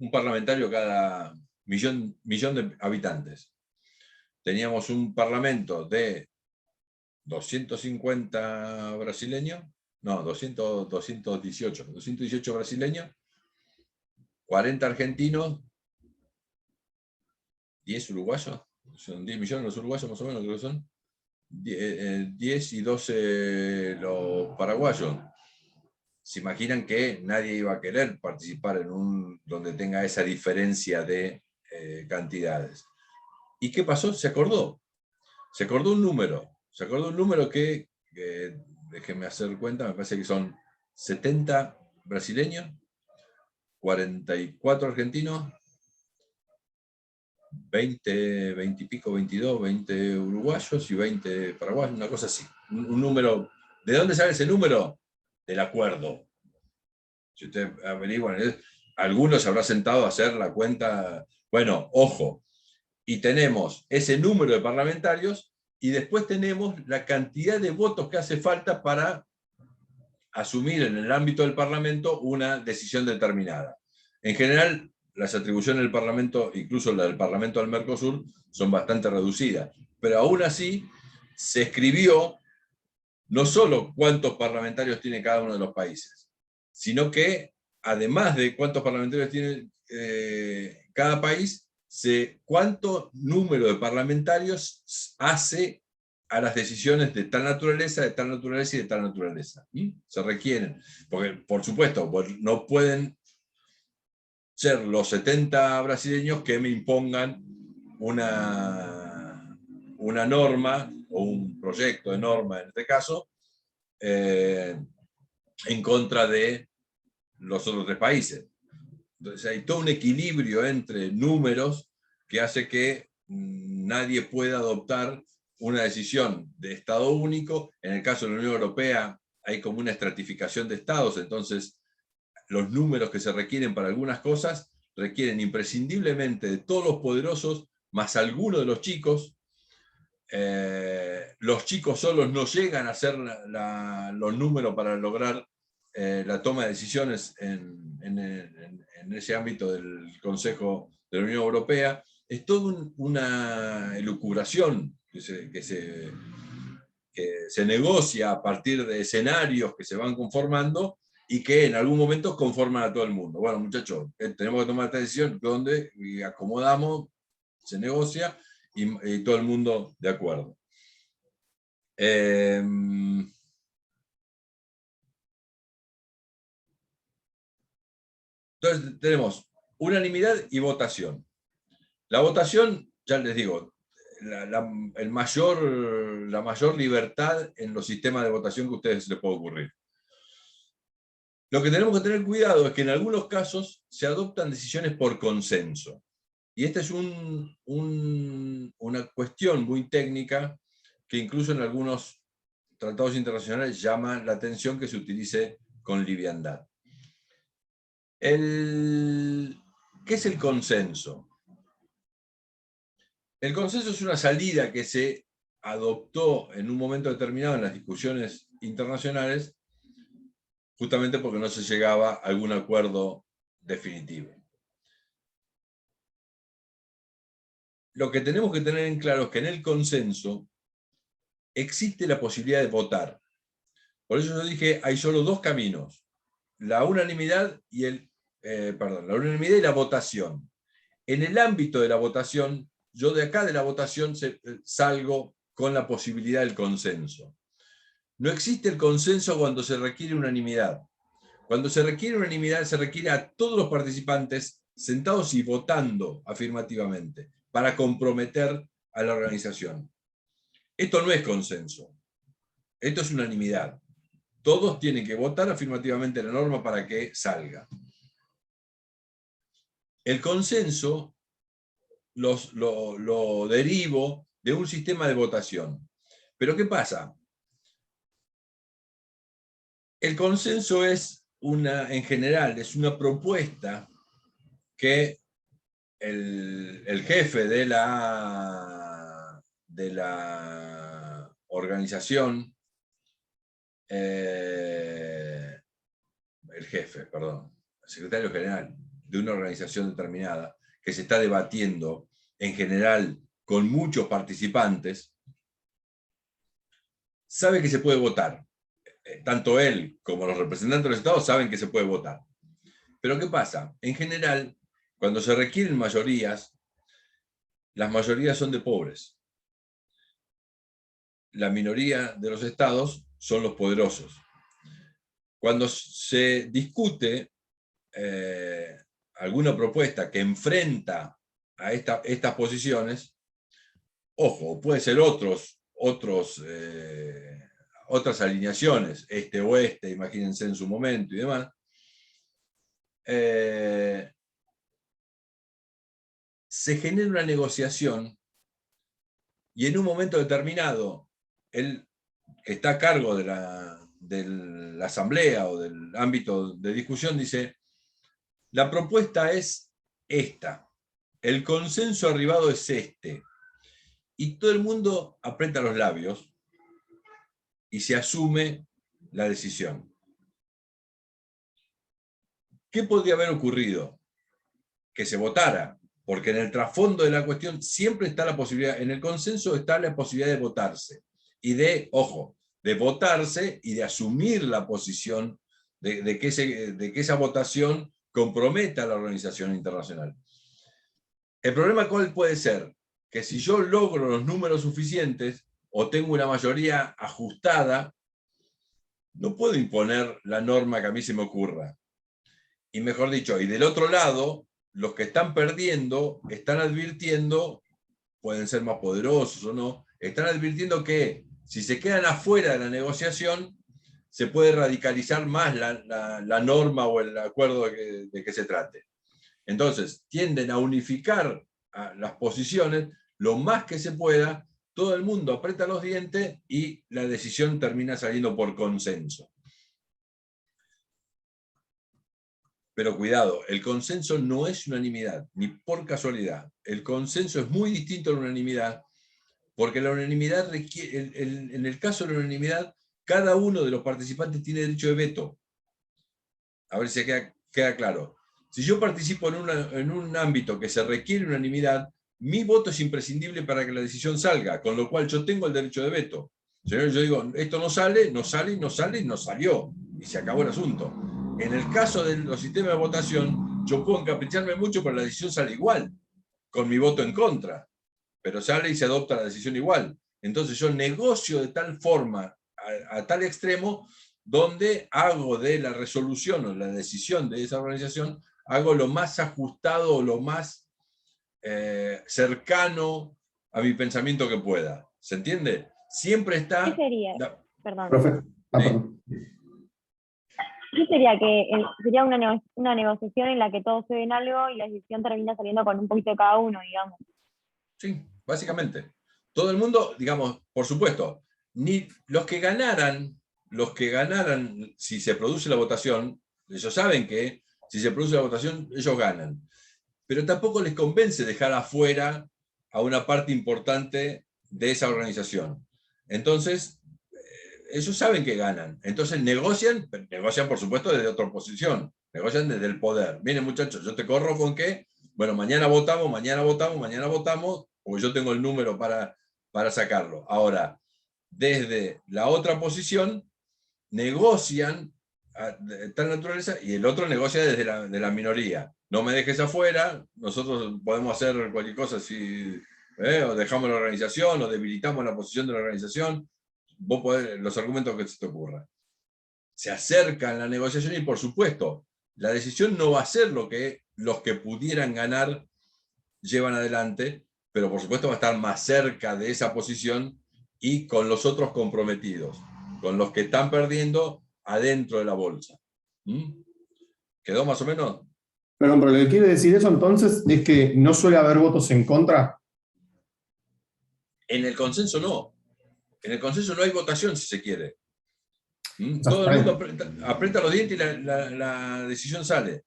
parlamentario cada millón de habitantes. Teníamos un parlamento de 250 brasileños, no, 218 brasileños, 40 argentinos, 10 uruguayos, son 10 millones los uruguayos más o menos, creo que son, 10 y 12 los paraguayos. Se imaginan que nadie iba a querer participar en donde tenga esa diferencia de cantidades. ¿Y qué pasó? Se acordó un número. Se acordó un número que déjenme hacer cuenta, me parece que son 70 brasileños, 44 argentinos, 20 y pico, 22, 20 uruguayos y 20 paraguayos, una cosa así. Un número. ¿De dónde sale ese número? Del acuerdo. Si ustedes averiguan, algunos se habrá sentado a hacer la cuenta. Bueno, ojo, y tenemos ese número de parlamentarios y después tenemos la cantidad de votos que hace falta para asumir en el ámbito del Parlamento una decisión determinada. En general, las atribuciones del Parlamento, incluso la del Parlamento del Mercosur, son bastante reducidas, pero aún así se escribió no solo cuántos parlamentarios tiene cada uno de los países, sino que además de cuántos parlamentarios tiene cada país, cuánto número de parlamentarios hace a las decisiones de tal naturaleza, de tal naturaleza y de tal naturaleza. Se requieren, porque por supuesto no pueden ser los 70 brasileños que me impongan una norma, o un proyecto de norma en este caso, en contra de los otros 3 países. Entonces hay todo un equilibrio entre números que hace que nadie pueda adoptar una decisión de Estado único. En el caso de la Unión Europea hay como una estratificación de estados, entonces los números que se requieren para algunas cosas requieren imprescindiblemente de todos los poderosos, más algunos de los chicos. Los chicos solos no llegan a hacer los números para lograr la toma de decisiones en ese ámbito del Consejo de la Unión Europea. Es toda una elucubración que se negocia a partir de escenarios que se van conformando y que en algún momento conforman a todo el mundo. Bueno, muchachos, tenemos que tomar esta decisión donde acomodamos, se negocia y todo el mundo de acuerdo. Entonces tenemos unanimidad y votación. La votación, ya les digo, la mayor libertad en los sistemas de votación que a ustedes les puede ocurrir. Lo que tenemos que tener cuidado es que en algunos casos se adoptan decisiones por consenso. Y esta es una cuestión muy técnica que incluso en algunos tratados internacionales llama la atención que se utilice con liviandad. ¿Qué es el consenso? El consenso es una salida que se adoptó en un momento determinado en las discusiones internacionales, justamente porque no se llegaba a algún acuerdo definitivo. Lo que tenemos que tener en claro es que en el consenso existe la posibilidad de votar. Por eso yo dije, hay solo dos caminos, la unanimidad y la unanimidad y la votación. En el ámbito de la votación, yo de acá de la votación salgo con la posibilidad del consenso. No existe el consenso cuando se requiere unanimidad. Cuando se requiere unanimidad, se requiere a todos los participantes sentados y votando afirmativamente para comprometer a la organización. Esto no es consenso, esto es unanimidad. Todos tienen que votar afirmativamente la norma para que salga. El consenso lo derivo de un sistema de votación. Pero ¿qué pasa? El consenso es en general, es una propuesta que el jefe de la organización, el secretario general de una organización determinada, que se está debatiendo en general con muchos participantes, sabe que se puede votar. Tanto él como los representantes de los estados saben que se puede votar. Pero ¿qué pasa? En general, cuando se requieren mayorías, las mayorías son de pobres. La minoría de los estados son los poderosos. Cuando se discute alguna propuesta que enfrenta a estas posiciones, ojo, puede ser otras alineaciones, este-oeste, imagínense en su momento y demás, se genera una negociación y en un momento determinado, el que está a cargo de la asamblea o del ámbito de discusión dice, la propuesta es esta, el consenso arribado es este, y todo el mundo aprieta los labios y se asume la decisión. ¿Qué podría haber ocurrido? Que se votara, porque en el trasfondo de la cuestión siempre está la posibilidad, en el consenso está la posibilidad de votarse, y de votarse y de asumir la posición de que esa votación comprometa a la organización internacional. El problema ¿cuál puede ser? Que si yo logro los números suficientes, o tengo una mayoría ajustada, no puedo imponer la norma que a mí se me ocurra. Y mejor dicho, y del otro lado, los que están perdiendo, están advirtiendo, pueden ser más poderosos o no, están advirtiendo que si se quedan afuera de la negociación, se puede radicalizar más la norma o el acuerdo de que se trate. Entonces, tienden a unificar las posiciones lo más que se pueda, todo el mundo aprieta los dientes y la decisión termina saliendo por consenso. Pero cuidado, el consenso no es unanimidad, ni por casualidad. El consenso es muy distinto a la unanimidad, porque la unanimidad requiere, en el caso de la unanimidad, cada uno de los participantes tiene derecho de veto. A ver si queda claro. Si yo participo en un ámbito que se requiere unanimidad, mi voto es imprescindible para que la decisión salga, con lo cual yo tengo el derecho de veto. Yo digo, esto no sale, no sale, no sale, no salió, y se acabó el asunto. En el caso de los sistemas de votación, yo puedo encapricharme mucho, pero la decisión sale igual, con mi voto en contra, pero sale y se adopta la decisión igual. Entonces yo negocio de tal forma, a tal extremo, donde hago de la resolución o la decisión de esa organización, hago lo más ajustado o lo más cercano a mi pensamiento que pueda. ¿Se entiende? Siempre está... ¿Qué sería? Perdón. Profe, Sí. perdón. ¿Qué sería? Sería una negociación en la que todos ceden algo y la decisión termina saliendo con un poquito de cada uno, digamos. Sí, básicamente. Todo el mundo, digamos, por supuesto, ni los que ganaran, si se produce la votación, ellos saben que si se produce la votación, ellos ganan. Pero tampoco les convence dejar afuera a una parte importante de esa organización. Entonces, ellos saben que ganan. Entonces negocian por supuesto desde otra posición, negocian desde el poder. Miren muchachos, yo te corro con que, bueno, mañana votamos, porque yo tengo el número para sacarlo. Ahora, desde la otra posición, negocian de tal naturaleza y el otro negocia desde de la minoría. No me dejes afuera, nosotros podemos hacer cualquier cosa, o dejamos la organización, o debilitamos la posición de la organización, vos podés, los argumentos que se te ocurran. Se acercan la negociación y, por supuesto, la decisión no va a ser lo que los que pudieran ganar llevan adelante, pero por supuesto va a estar más cerca de esa posición y con los otros comprometidos, con los que están perdiendo adentro de la bolsa. ¿Quedó más o menos? Perdón, pero lo que quiere decir eso entonces es que no suele haber votos en contra. En el consenso no. En el consenso no hay votación, si se quiere. O sea, Todo el mundo aprieta los dientes y la decisión sale.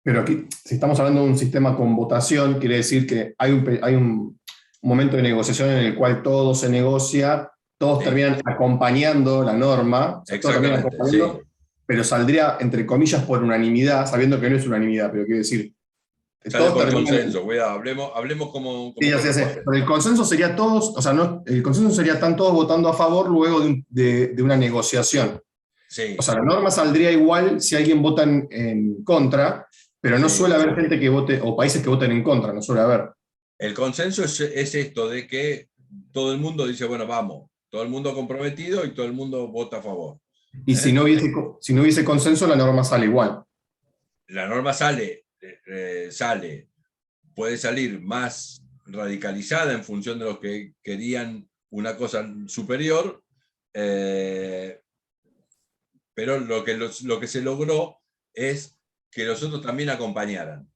Pero aquí, si estamos hablando de un sistema con votación, quiere decir que hay un momento de negociación en el cual todo se negocia, todos Sí. terminan acompañando la norma, todos terminan Exactamente, acompañando, sí. pero saldría, entre comillas, por unanimidad, sabiendo que no es unanimidad, pero quiere decir, Sale todos por terminan... consenso, cuidado, hablemos como Sí, ya sé, corresponde. pero el consenso sería todos, o sea, no, el consenso sería están todos votando a favor luego de una negociación. Sí, O sea, la norma saldría igual si alguien vota en contra, pero no Sí. suele haber gente que vote, o países que voten en contra, no suele haber. el consenso es esto de que todo el mundo dice, bueno, vamos, todo el mundo comprometido y todo el mundo vota a favor. Y si no hubiese consenso, la norma sale igual. La norma sale, puede salir más radicalizada en función de los que querían una cosa superior, pero lo que se logró es que los otros también acompañaran.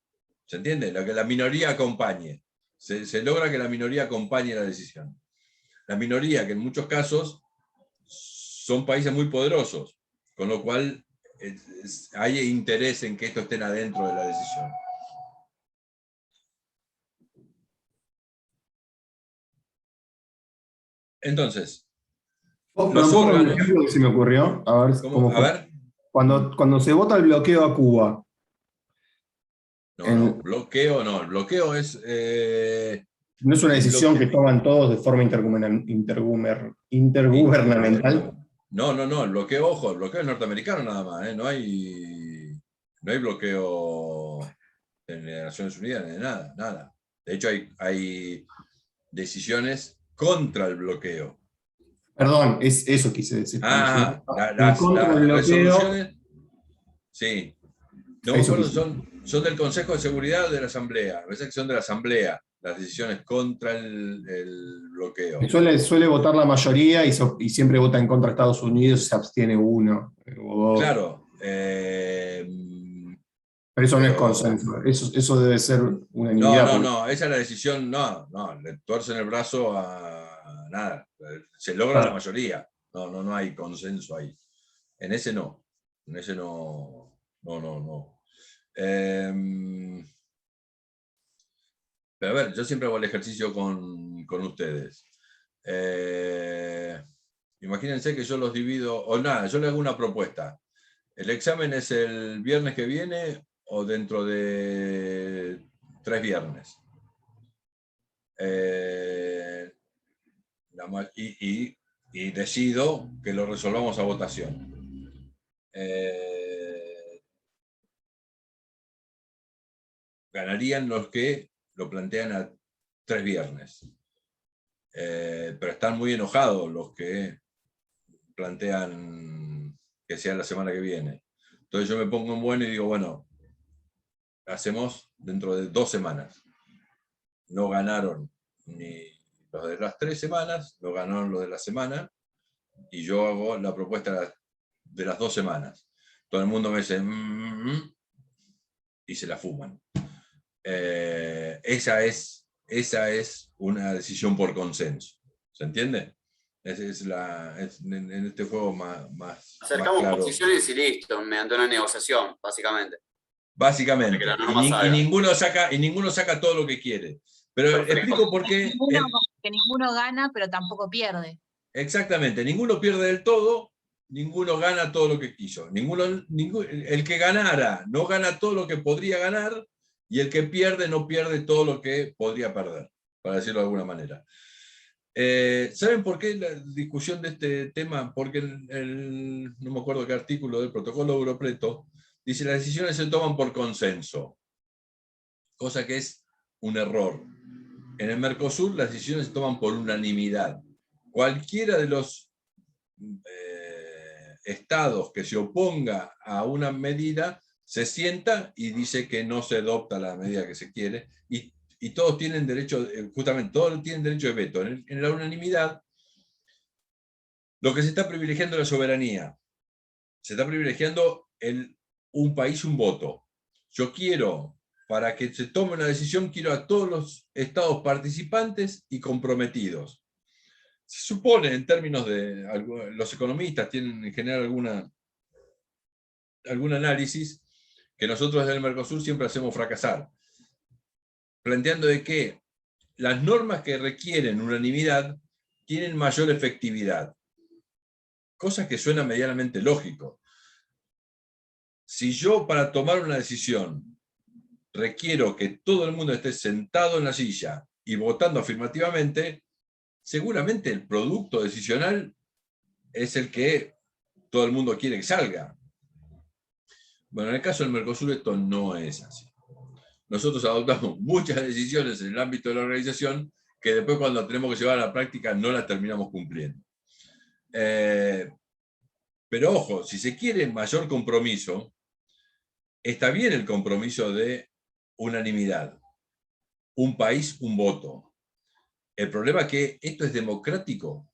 ¿Se entiende? Que la minoría acompañe. Se logra que la minoría acompañe la decisión. La minoría, que en muchos casos son países muy poderosos, con lo cual hay interés en que estos estén adentro de la decisión. Entonces, Pero los pongo un órganos... ejemplo que se me ocurrió, a ver cómo A fue. ver. Cuando se vota el bloqueo a Cuba, No, bloqueo no. El bloqueo es... no es una el decisión bloqueo- que toman todos de forma intergubernamental. No, el bloqueo es norteamericano nada más, no hay bloqueo en las Naciones Unidas, ni de nada. De hecho, hay decisiones contra el bloqueo. Perdón, eso quise decir. Ah, En contra del las bloqueo. resoluciones, sí. No me Eso acuerdo, quise. son del Consejo de Seguridad o de la Asamblea. A veces son de la Asamblea, las decisiones contra el bloqueo. Suele votar la mayoría y siempre vota en contra de Estados Unidos y se abstiene uno o dos. Claro. Pero eso no es pero- consenso, eso debe ser unanimidad. No, esa es la decisión, no, le tuercen el brazo a nada. Se logra la mayoría. No hay consenso ahí. En ese no. No. Pero a ver, yo siempre hago el ejercicio con ustedes. Imagínense que yo los divido, o nada, yo les hago una propuesta. ¿El examen es el viernes que viene o dentro de 3 viernes? Y decido que lo resolvamos a votación. Ganarían los que lo plantean a 3 viernes. Pero están muy enojados los que plantean que sea la semana que viene. Entonces yo me pongo en bueno y digo, bueno, hacemos dentro de 2 semanas. No ganaron ni los de las 3 semanas, no ganaron los de la semana, y yo hago la propuesta de las 2 semanas. Todo el mundo me dice, y se la fuman. Esa es una decisión por consenso. ¿Se entiende? En este juego más Acercamos claro. posiciones y listo, mediante una negociación, básicamente. Básicamente. Y ninguno saca todo lo que quiere. Pero Perfecto. explico por qué. Que ninguno gana, pero tampoco pierde. Exactamente. Ninguno pierde del todo, ninguno gana todo lo que quiso. El que ganara no gana todo lo que podría ganar, y el que pierde no pierde todo lo que podría perder, para decirlo de alguna manera. ¿Saben por qué la discusión de este tema? Porque no me acuerdo qué artículo del protocolo Europleto dice las decisiones se toman por consenso, cosa que es un error. En el Mercosur las decisiones se toman por unanimidad. Cualquiera de los estados que se oponga a una medida se sienta y dice que no se adopta la medida que se quiere, y todos tienen derecho, justamente todos tienen derecho de veto. En la unanimidad, lo que se está privilegiando es la soberanía. Se está privilegiando un país, un voto. Yo quiero, para que se tome una decisión, quiero a todos los estados participantes y comprometidos. Se supone, en términos de, los economistas tienen en general algún análisis, que nosotros desde el Mercosur siempre hacemos fracasar, planteando de que las normas que requieren unanimidad tienen mayor efectividad, cosa que suena medianamente lógico. Si yo, para tomar una decisión, requiero que todo el mundo esté sentado en la silla y votando afirmativamente, seguramente el producto decisional es el que todo el mundo quiere que salga. Bueno, en el caso del Mercosur esto no es así. Nosotros adoptamos muchas decisiones en el ámbito de la organización que después, cuando tenemos que llevar a la práctica, no las terminamos cumpliendo. Pero ojo, si se quiere mayor compromiso, está bien el compromiso de unanimidad. Un país, un voto. El problema es que esto es democrático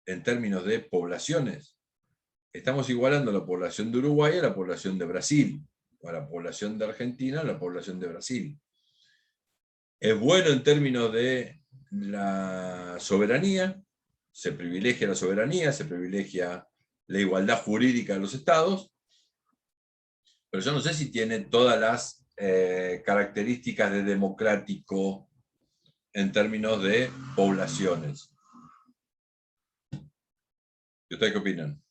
en términos de poblaciones. Estamos igualando la población de Uruguay a la población de Brasil, o a la población de Argentina a la población de Brasil. Es bueno en términos de la soberanía, se privilegia la soberanía, se privilegia la igualdad jurídica de los estados, pero yo no sé si tiene todas las características de democrático en términos de poblaciones. ¿Y ustedes qué opinan?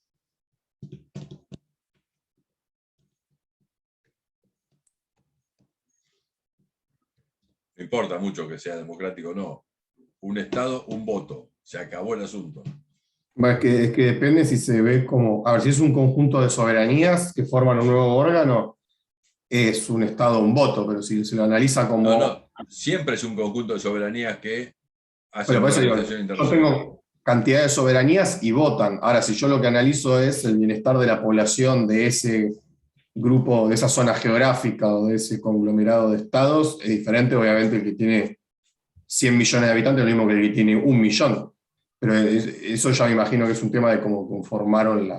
No importa mucho que sea democrático o no. Un Estado, un voto. Se acabó el asunto. Es que depende si se ve como... A ver, si es un conjunto de soberanías que forman un nuevo órgano, es un Estado, un voto, pero si se lo analiza como... No, siempre es un conjunto de soberanías que hacen Pero una por eso digo, organización yo internacional. tengo cantidad de soberanías y votan. Ahora, si yo lo que analizo es el bienestar de la población de ese grupo, de esa zona geográfica o de ese conglomerado de estados, es diferente, obviamente, el que tiene 100 millones de habitantes es lo mismo que el que tiene 1 millón. Pero eso ya me imagino que es un tema de cómo conformaron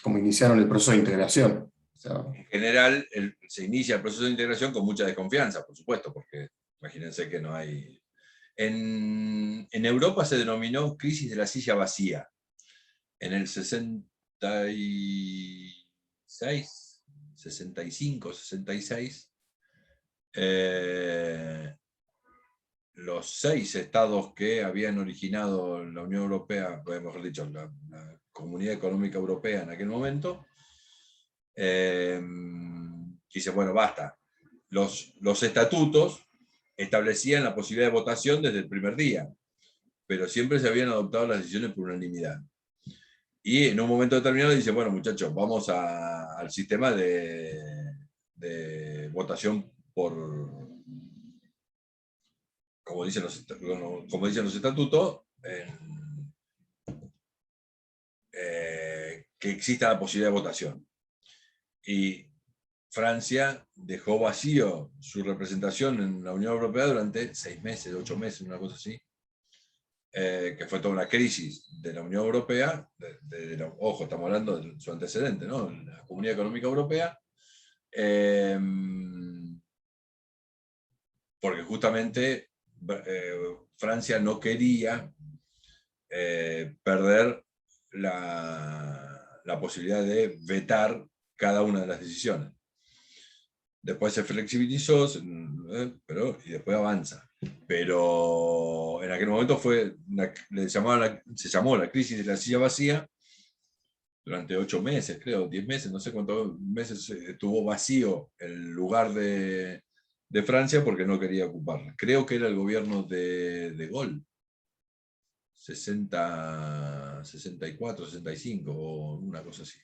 cómo iniciaron el proceso de integración. O sea, En general, se inicia el proceso de integración con mucha desconfianza, por supuesto, porque imagínense que no hay... En Europa se denominó crisis de la silla vacía. En el 60 y... 66, 65, 66, los 6 estados que habían originado la Unión Europea, mejor dicho, la Comunidad Económica Europea en aquel momento, dice, bueno, basta. Los estatutos establecían la posibilidad de votación desde el primer día, pero siempre se habían adoptado las decisiones por unanimidad. Y en un momento determinado dice, bueno, muchachos, vamos al sistema de votación por, como dicen los estatutos, que exista la posibilidad de votación. Y Francia dejó vacío su representación en la Unión Europea durante 6 meses, 8 meses, una cosa así, que fue toda una crisis de la Unión Europea, ojo, estamos hablando de su antecedente, ¿no? La Comunidad Económica Europea, porque justamente Francia no quería perder la posibilidad de vetar cada una de las decisiones. Después se flexibilizó, y después avanza. Pero en aquel momento se llamó la crisis de la silla vacía. Durante 8 meses, creo, 10 meses, no sé cuántos meses estuvo vacío el lugar de Francia porque no quería ocuparla. Creo que era el gobierno de Gaulle. 60, 64, 65, o una cosa así.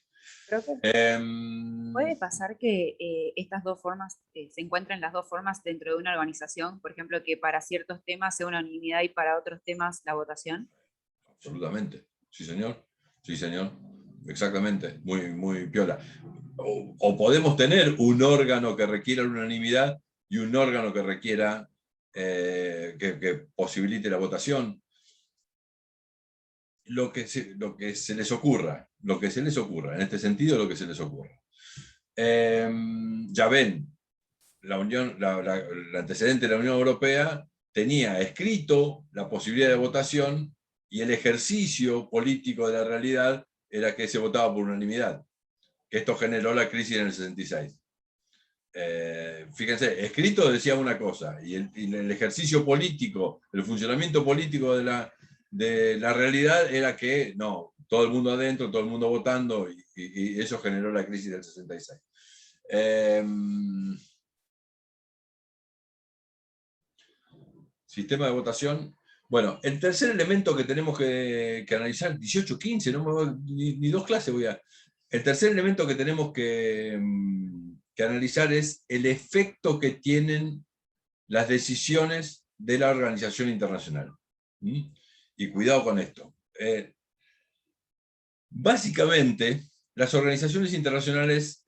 ¿Puede pasar que estas dos formas se encuentren las dos formas dentro de una organización? Por ejemplo, que para ciertos temas sea unanimidad y para otros temas la votación. Absolutamente. Sí, señor. Sí, señor. Exactamente. Muy, muy piola. O podemos tener un órgano que requiera unanimidad y un órgano que requiera que posibilite la votación. Lo que se les ocurra, en este sentido, lo que se les ocurra. Ya ven, el antecedente de la Unión Europea tenía escrito la posibilidad de votación y el ejercicio político de la realidad era que se votaba por unanimidad, que esto generó la crisis en el 66. Fíjense, escrito decía una cosa, y el ejercicio político, el funcionamiento político de la realidad era que no, todo el mundo adentro, todo el mundo votando, y eso generó la crisis del 66. Sistema de votación. Bueno, el tercer elemento que tenemos que analizar, 18, 15, no me voy, ni 2 clases voy a... El tercer elemento que tenemos que analizar es el efecto que tienen las decisiones de la organización internacional. Y cuidado con esto. Básicamente, las organizaciones internacionales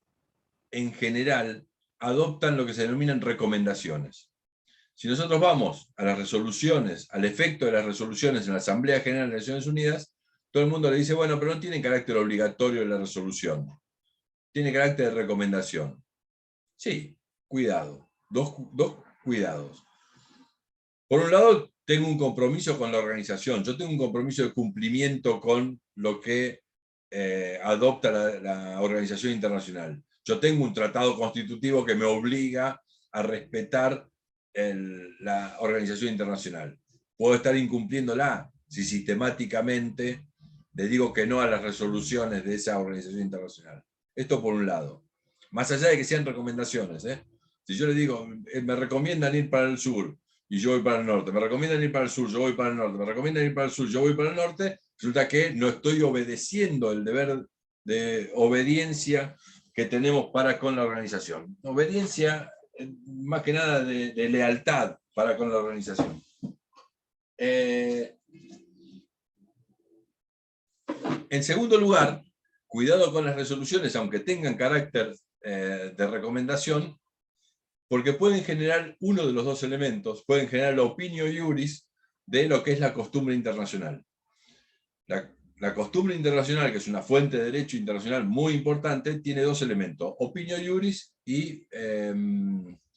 en general adoptan lo que se denominan recomendaciones. Si nosotros vamos a las resoluciones, al efecto de las resoluciones en la Asamblea General de Naciones Unidas, todo el mundo le dice, bueno, pero no tiene carácter obligatorio de la resolución. Tiene carácter de recomendación. Sí, cuidado. Dos cuidados. Por un lado, tengo un compromiso con la organización. Yo tengo un compromiso de cumplimiento con lo que adopta la organización internacional. Yo tengo un tratado constitutivo que me obliga a respetar la organización internacional. Puedo estar incumpliéndola si sistemáticamente le digo que no a las resoluciones de esa organización internacional. Esto por un lado. Más allá de que sean recomendaciones. Si yo le digo, me recomiendan ir para el sur y yo voy para el norte, me recomiendan ir para el sur, yo voy para el norte, me recomiendan ir para el sur, yo voy para el norte, resulta que no estoy obedeciendo el deber de obediencia que tenemos para con la organización. Obediencia, más que nada, de lealtad para con la organización. En segundo lugar, cuidado con las resoluciones, aunque tengan carácter de recomendación, porque pueden generar uno de los dos elementos, pueden generar la opinio iuris de lo que es la costumbre internacional. La costumbre internacional, que es una fuente de derecho internacional muy importante, tiene dos elementos, opinio iuris y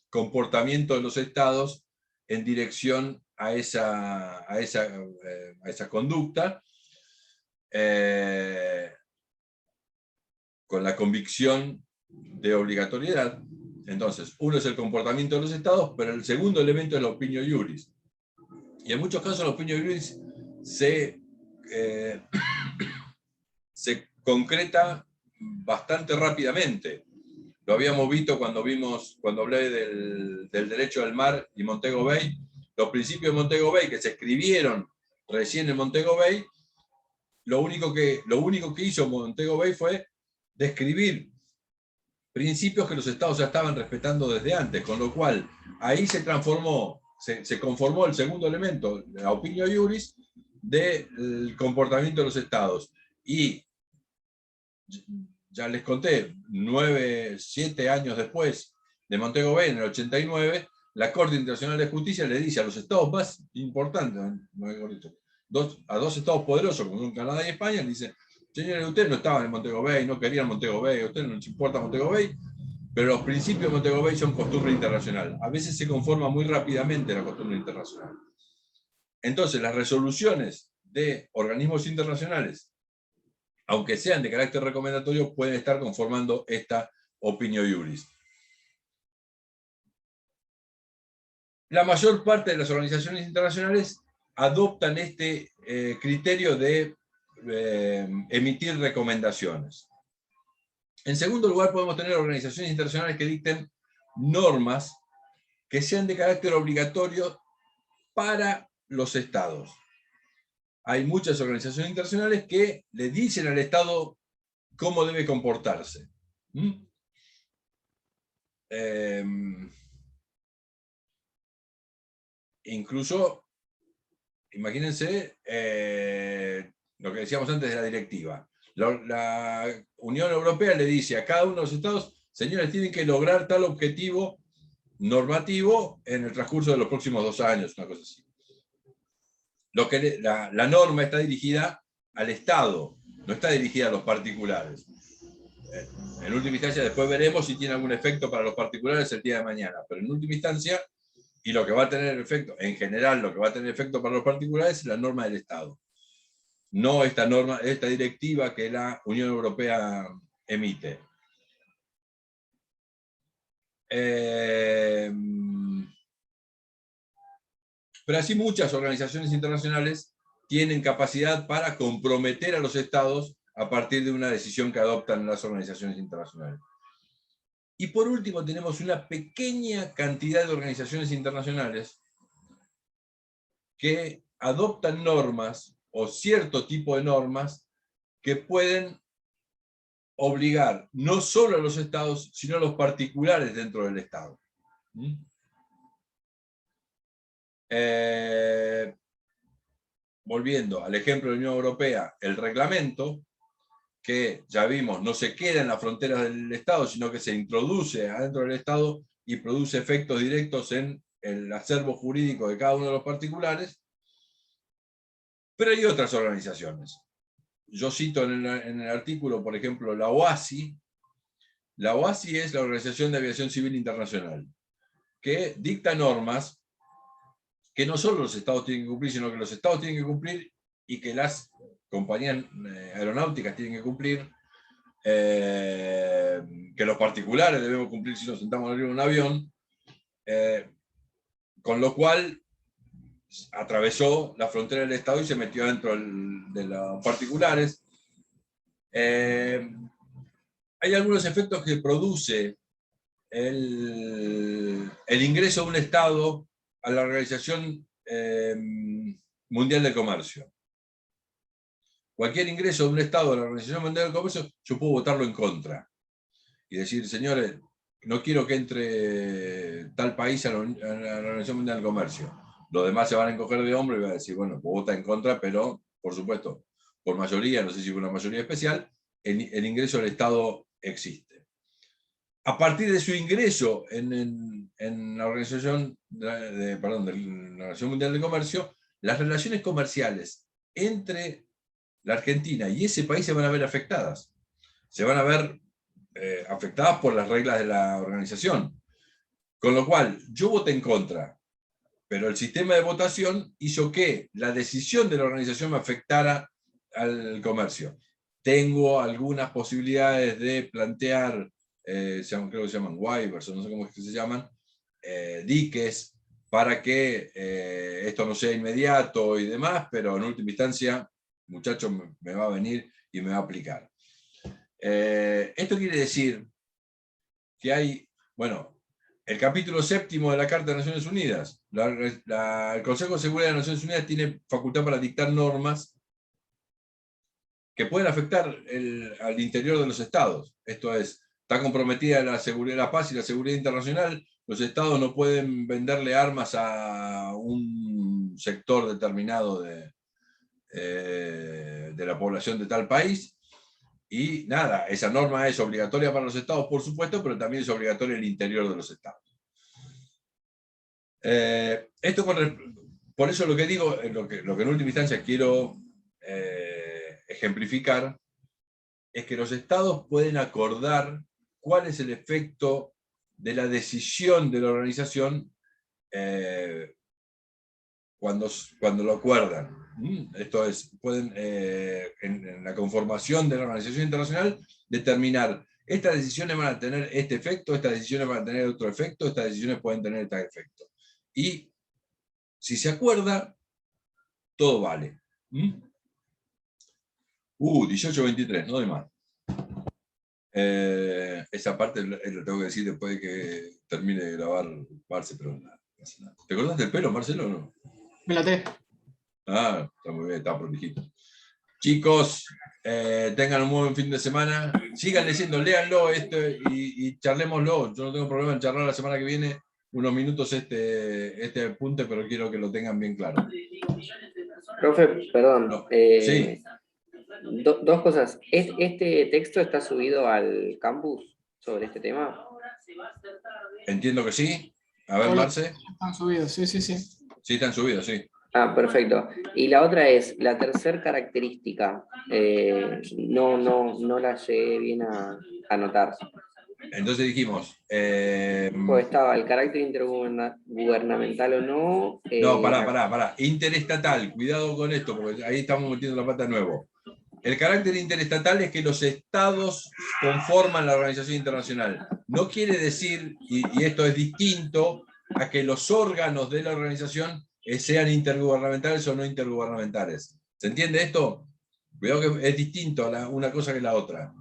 comportamiento de los estados en dirección a esa conducta. con la convicción de obligatoriedad. Entonces, uno es el comportamiento de los estados, pero el segundo elemento es la opinio iuris. Y en muchos casos la opinio iuris se concreta bastante rápidamente. Lo habíamos visto cuando hablé del derecho del mar y Montego Bay. Los principios de Montego Bay que se escribieron recién en Montego Bay, lo único que hizo Montego Bay fue describir principios que los estados ya estaban respetando desde antes, con lo cual ahí se conformó el segundo elemento, la opinio iuris, del comportamiento de los estados. Y ya les conté, 7 años después de Montego Bay, en el 89, la Corte Internacional de Justicia le dice a los estados más importantes, a dos estados poderosos como son Canadá y España, le dice: señores, ustedes no estaban en Montego Bay, no querían Montego Bay, a ustedes no les importa Montego Bay, pero los principios de Montego Bay son costumbre internacional. A veces se conforma muy rápidamente la costumbre internacional. Entonces, las resoluciones de organismos internacionales, aunque sean de carácter recomendatorio, pueden estar conformando esta opinio iuris. La mayor parte de las organizaciones internacionales adoptan este criterio de emitir recomendaciones. En segundo lugar, podemos tener organizaciones internacionales que dicten normas que sean de carácter obligatorio para los estados. Hay muchas organizaciones internacionales que le dicen al Estado cómo debe comportarse. Incluso, imagínense lo que decíamos antes de la directiva. La Unión Europea le dice a cada uno de los estados: señores, tienen que lograr tal objetivo normativo en el transcurso de los próximos 2 años, una cosa así. La norma está dirigida al Estado, no está dirigida a los particulares. En última instancia, después veremos si tiene algún efecto para los particulares el día de mañana, pero en última instancia, y lo que va a tener efecto, en general, lo que va a tener efecto para los particulares es la norma del Estado. No esta directiva que la Unión Europea emite. Pero así muchas organizaciones internacionales tienen capacidad para comprometer a los estados a partir de una decisión que adoptan las organizaciones internacionales. Y por último tenemos una pequeña cantidad de organizaciones internacionales que adoptan normas o cierto tipo de normas que pueden obligar no solo a los estados, sino a los particulares dentro del estado. Volviendo al ejemplo de la Unión Europea, el reglamento, que ya vimos, no se queda en las fronteras del Estado, sino que se introduce adentro del Estado y produce efectos directos en el acervo jurídico de cada uno de los particulares. Pero hay otras organizaciones. Yo cito en el artículo, por ejemplo, la OASI. La OASI es la Organización de Aviación Civil Internacional, que dicta normas que no solo los estados tienen que cumplir, sino que los estados tienen que cumplir y que las compañías aeronáuticas tienen que cumplir, que los particulares debemos cumplir si nos sentamos arriba de un avión, con lo cual atravesó la frontera del Estado y se metió dentro de los particulares. Hay algunos efectos que produce el ingreso de un Estado a la Organización Mundial del Comercio. Cualquier ingreso de un Estado a la Organización Mundial del Comercio, yo puedo votarlo en contra. Y decir: señores, no quiero que entre tal país a la Organización Mundial del Comercio. Los demás se van a encoger de hombro y van a decir: bueno, pues vota en contra, pero, por supuesto, por mayoría, no sé si fue una mayoría especial, el ingreso del Estado existe. A partir de su ingreso en la Organización de la Organización Mundial del Comercio, las relaciones comerciales entre la Argentina y ese país se van a ver afectadas. Se van a ver afectadas por las reglas de la organización. Con lo cual, yo voté en contra, pero el sistema de votación hizo que la decisión de la organización me afectara al comercio. tengo algunas posibilidades de plantear, creo que se llaman waivers, o no sé cómo es que se llaman, diques, para que esto no sea inmediato y demás, pero en última instancia, muchachos, me va a venir y me va a aplicar. Esto quiere decir que hay, bueno, el capítulo 7º de la Carta de Naciones Unidas. El Consejo de Seguridad de las Naciones Unidas tiene facultad para dictar normas que pueden afectar al interior de los estados. Esto es, está comprometida la seguridad, la paz y la seguridad internacional. Los estados no pueden venderle armas a un sector determinado de la población de tal país. Y nada, esa norma es obligatoria para los estados, por supuesto, pero también es obligatoria en el interior de los estados. Por eso lo que digo, lo que en última instancia quiero ejemplificar, es que los estados pueden acordar cuál es el efecto de la decisión de la organización cuando lo acuerdan. Esto es, pueden en la conformación de la organización internacional determinar, estas decisiones van a tener este efecto, estas decisiones van a tener otro efecto, estas decisiones pueden tener este efecto. Y si se acuerda, todo vale. 18:23, no de más. Esa parte lo tengo que decir después de que termine de grabar Marce, pero nada. ¿Te acordás del pelo, Marcelo, o no? Me la té. Ah, está muy bien, está prolijito. Chicos, tengan un muy buen fin de semana. Sigan leyendo, léanlo y charlémoslo. Yo no tengo problema en charlar la semana que viene unos minutos este apunte, pero quiero que lo tengan bien claro. Profe, perdón. No. Sí. Dos cosas. ¿Este texto está subido al campus sobre este tema? Entiendo que sí. A ver, Marce. Están subidos, sí. Sí, están subidos, sí. Ah, perfecto. Y la otra es, la tercera característica, no la llegué bien a anotar. Entonces dijimos... Pues estaba el carácter intergubernamental o no... no, pará. Interestatal, cuidado con esto, porque ahí estamos metiendo la pata de nuevo. El carácter interestatal es que los estados conforman la organización internacional. No quiere decir, y esto es distinto, a que los órganos de la organización sean intergubernamentales o no intergubernamentales. ¿Se entiende esto? Veo que es distinto una cosa que la otra.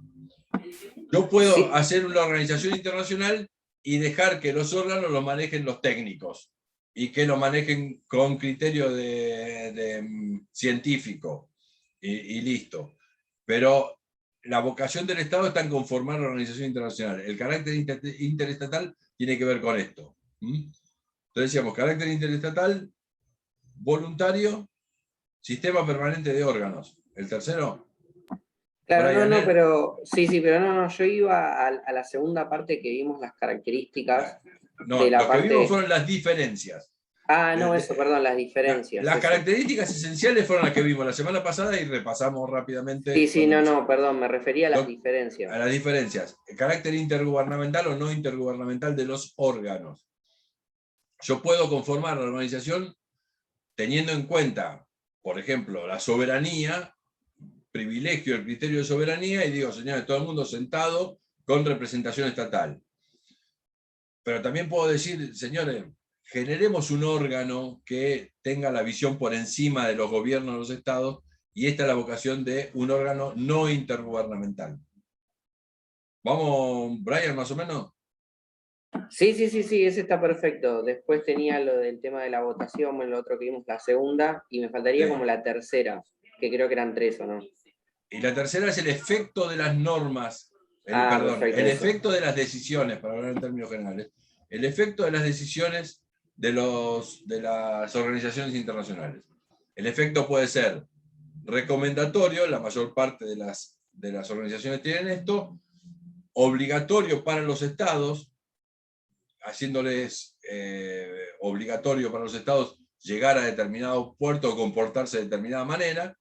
Yo puedo hacer una organización internacional y dejar que los órganos lo manejen los técnicos y que lo manejen con criterio científico y listo. Pero la vocación del Estado está en conformar la organización internacional. El carácter interestatal tiene que ver con esto. Entonces decíamos, carácter interestatal, voluntario, sistema permanente de órganos. ¿El tercero? Claro, pero yo iba a la segunda parte que vimos las características de la parte... que vimos fueron las diferencias. Perdón, las diferencias. Las características esenciales fueron las que vimos la semana pasada y repasamos rápidamente. Perdón, me refería a las diferencias. A las diferencias. El carácter intergubernamental o no intergubernamental de los órganos. Yo puedo conformar la organización teniendo en cuenta, por ejemplo, la soberanía, privilegio el criterio de soberanía y digo, señores, todo el mundo sentado con representación estatal. Pero también puedo decir, señores, generemos un órgano que tenga la visión por encima de los gobiernos de los estados y esta es la vocación de un órgano no intergubernamental. ¿Vamos, Brian, más o menos? Sí, ese está perfecto. Después tenía lo del tema de la votación, el otro que vimos, la segunda, y me faltaría como la tercera, que creo que eran 3, ¿o no? Y la tercera es el efecto de las normas, el efecto de las decisiones, para hablar en términos generales, el efecto de las decisiones de las organizaciones internacionales. El efecto puede ser recomendatorio, la mayor parte de las organizaciones tienen esto, obligatorio para los estados, haciéndoles obligatorio para los estados llegar a determinado puerto o comportarse de determinada manera,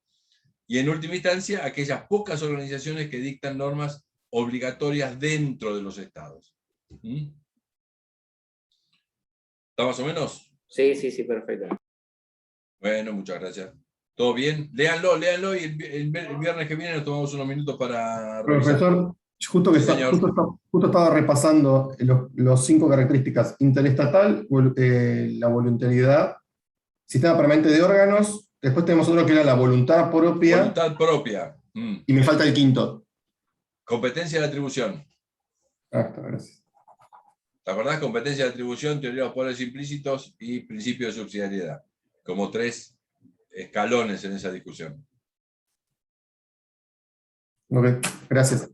y en última instancia, aquellas pocas organizaciones que dictan normas obligatorias dentro de los estados. ¿Está más o menos? Sí, perfecto. Bueno, muchas gracias. ¿Todo bien? Léanlo y el viernes que viene nos tomamos unos minutos para revisar. Profesor, justo estaba repasando los 5 características: interestatal, la voluntariedad, sistema permanente de órganos, después tenemos otro que era la voluntad propia. Voluntad propia. Y me falta el quinto. Competencia de atribución. Está, gracias. ¿Te acordás? Competencia de atribución, teoría de los poderes implícitos y principio de subsidiariedad. Como 3 escalones en esa discusión. Ok, gracias.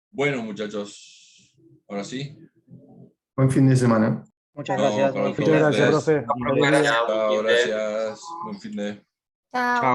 Bueno, muchachos, ahora sí. Buen fin de semana. Muchas Vamos gracias. para Muchas gracias, ustedes. profe. Gracias. Chao, gracias. Buen fin de. Chao. Chao.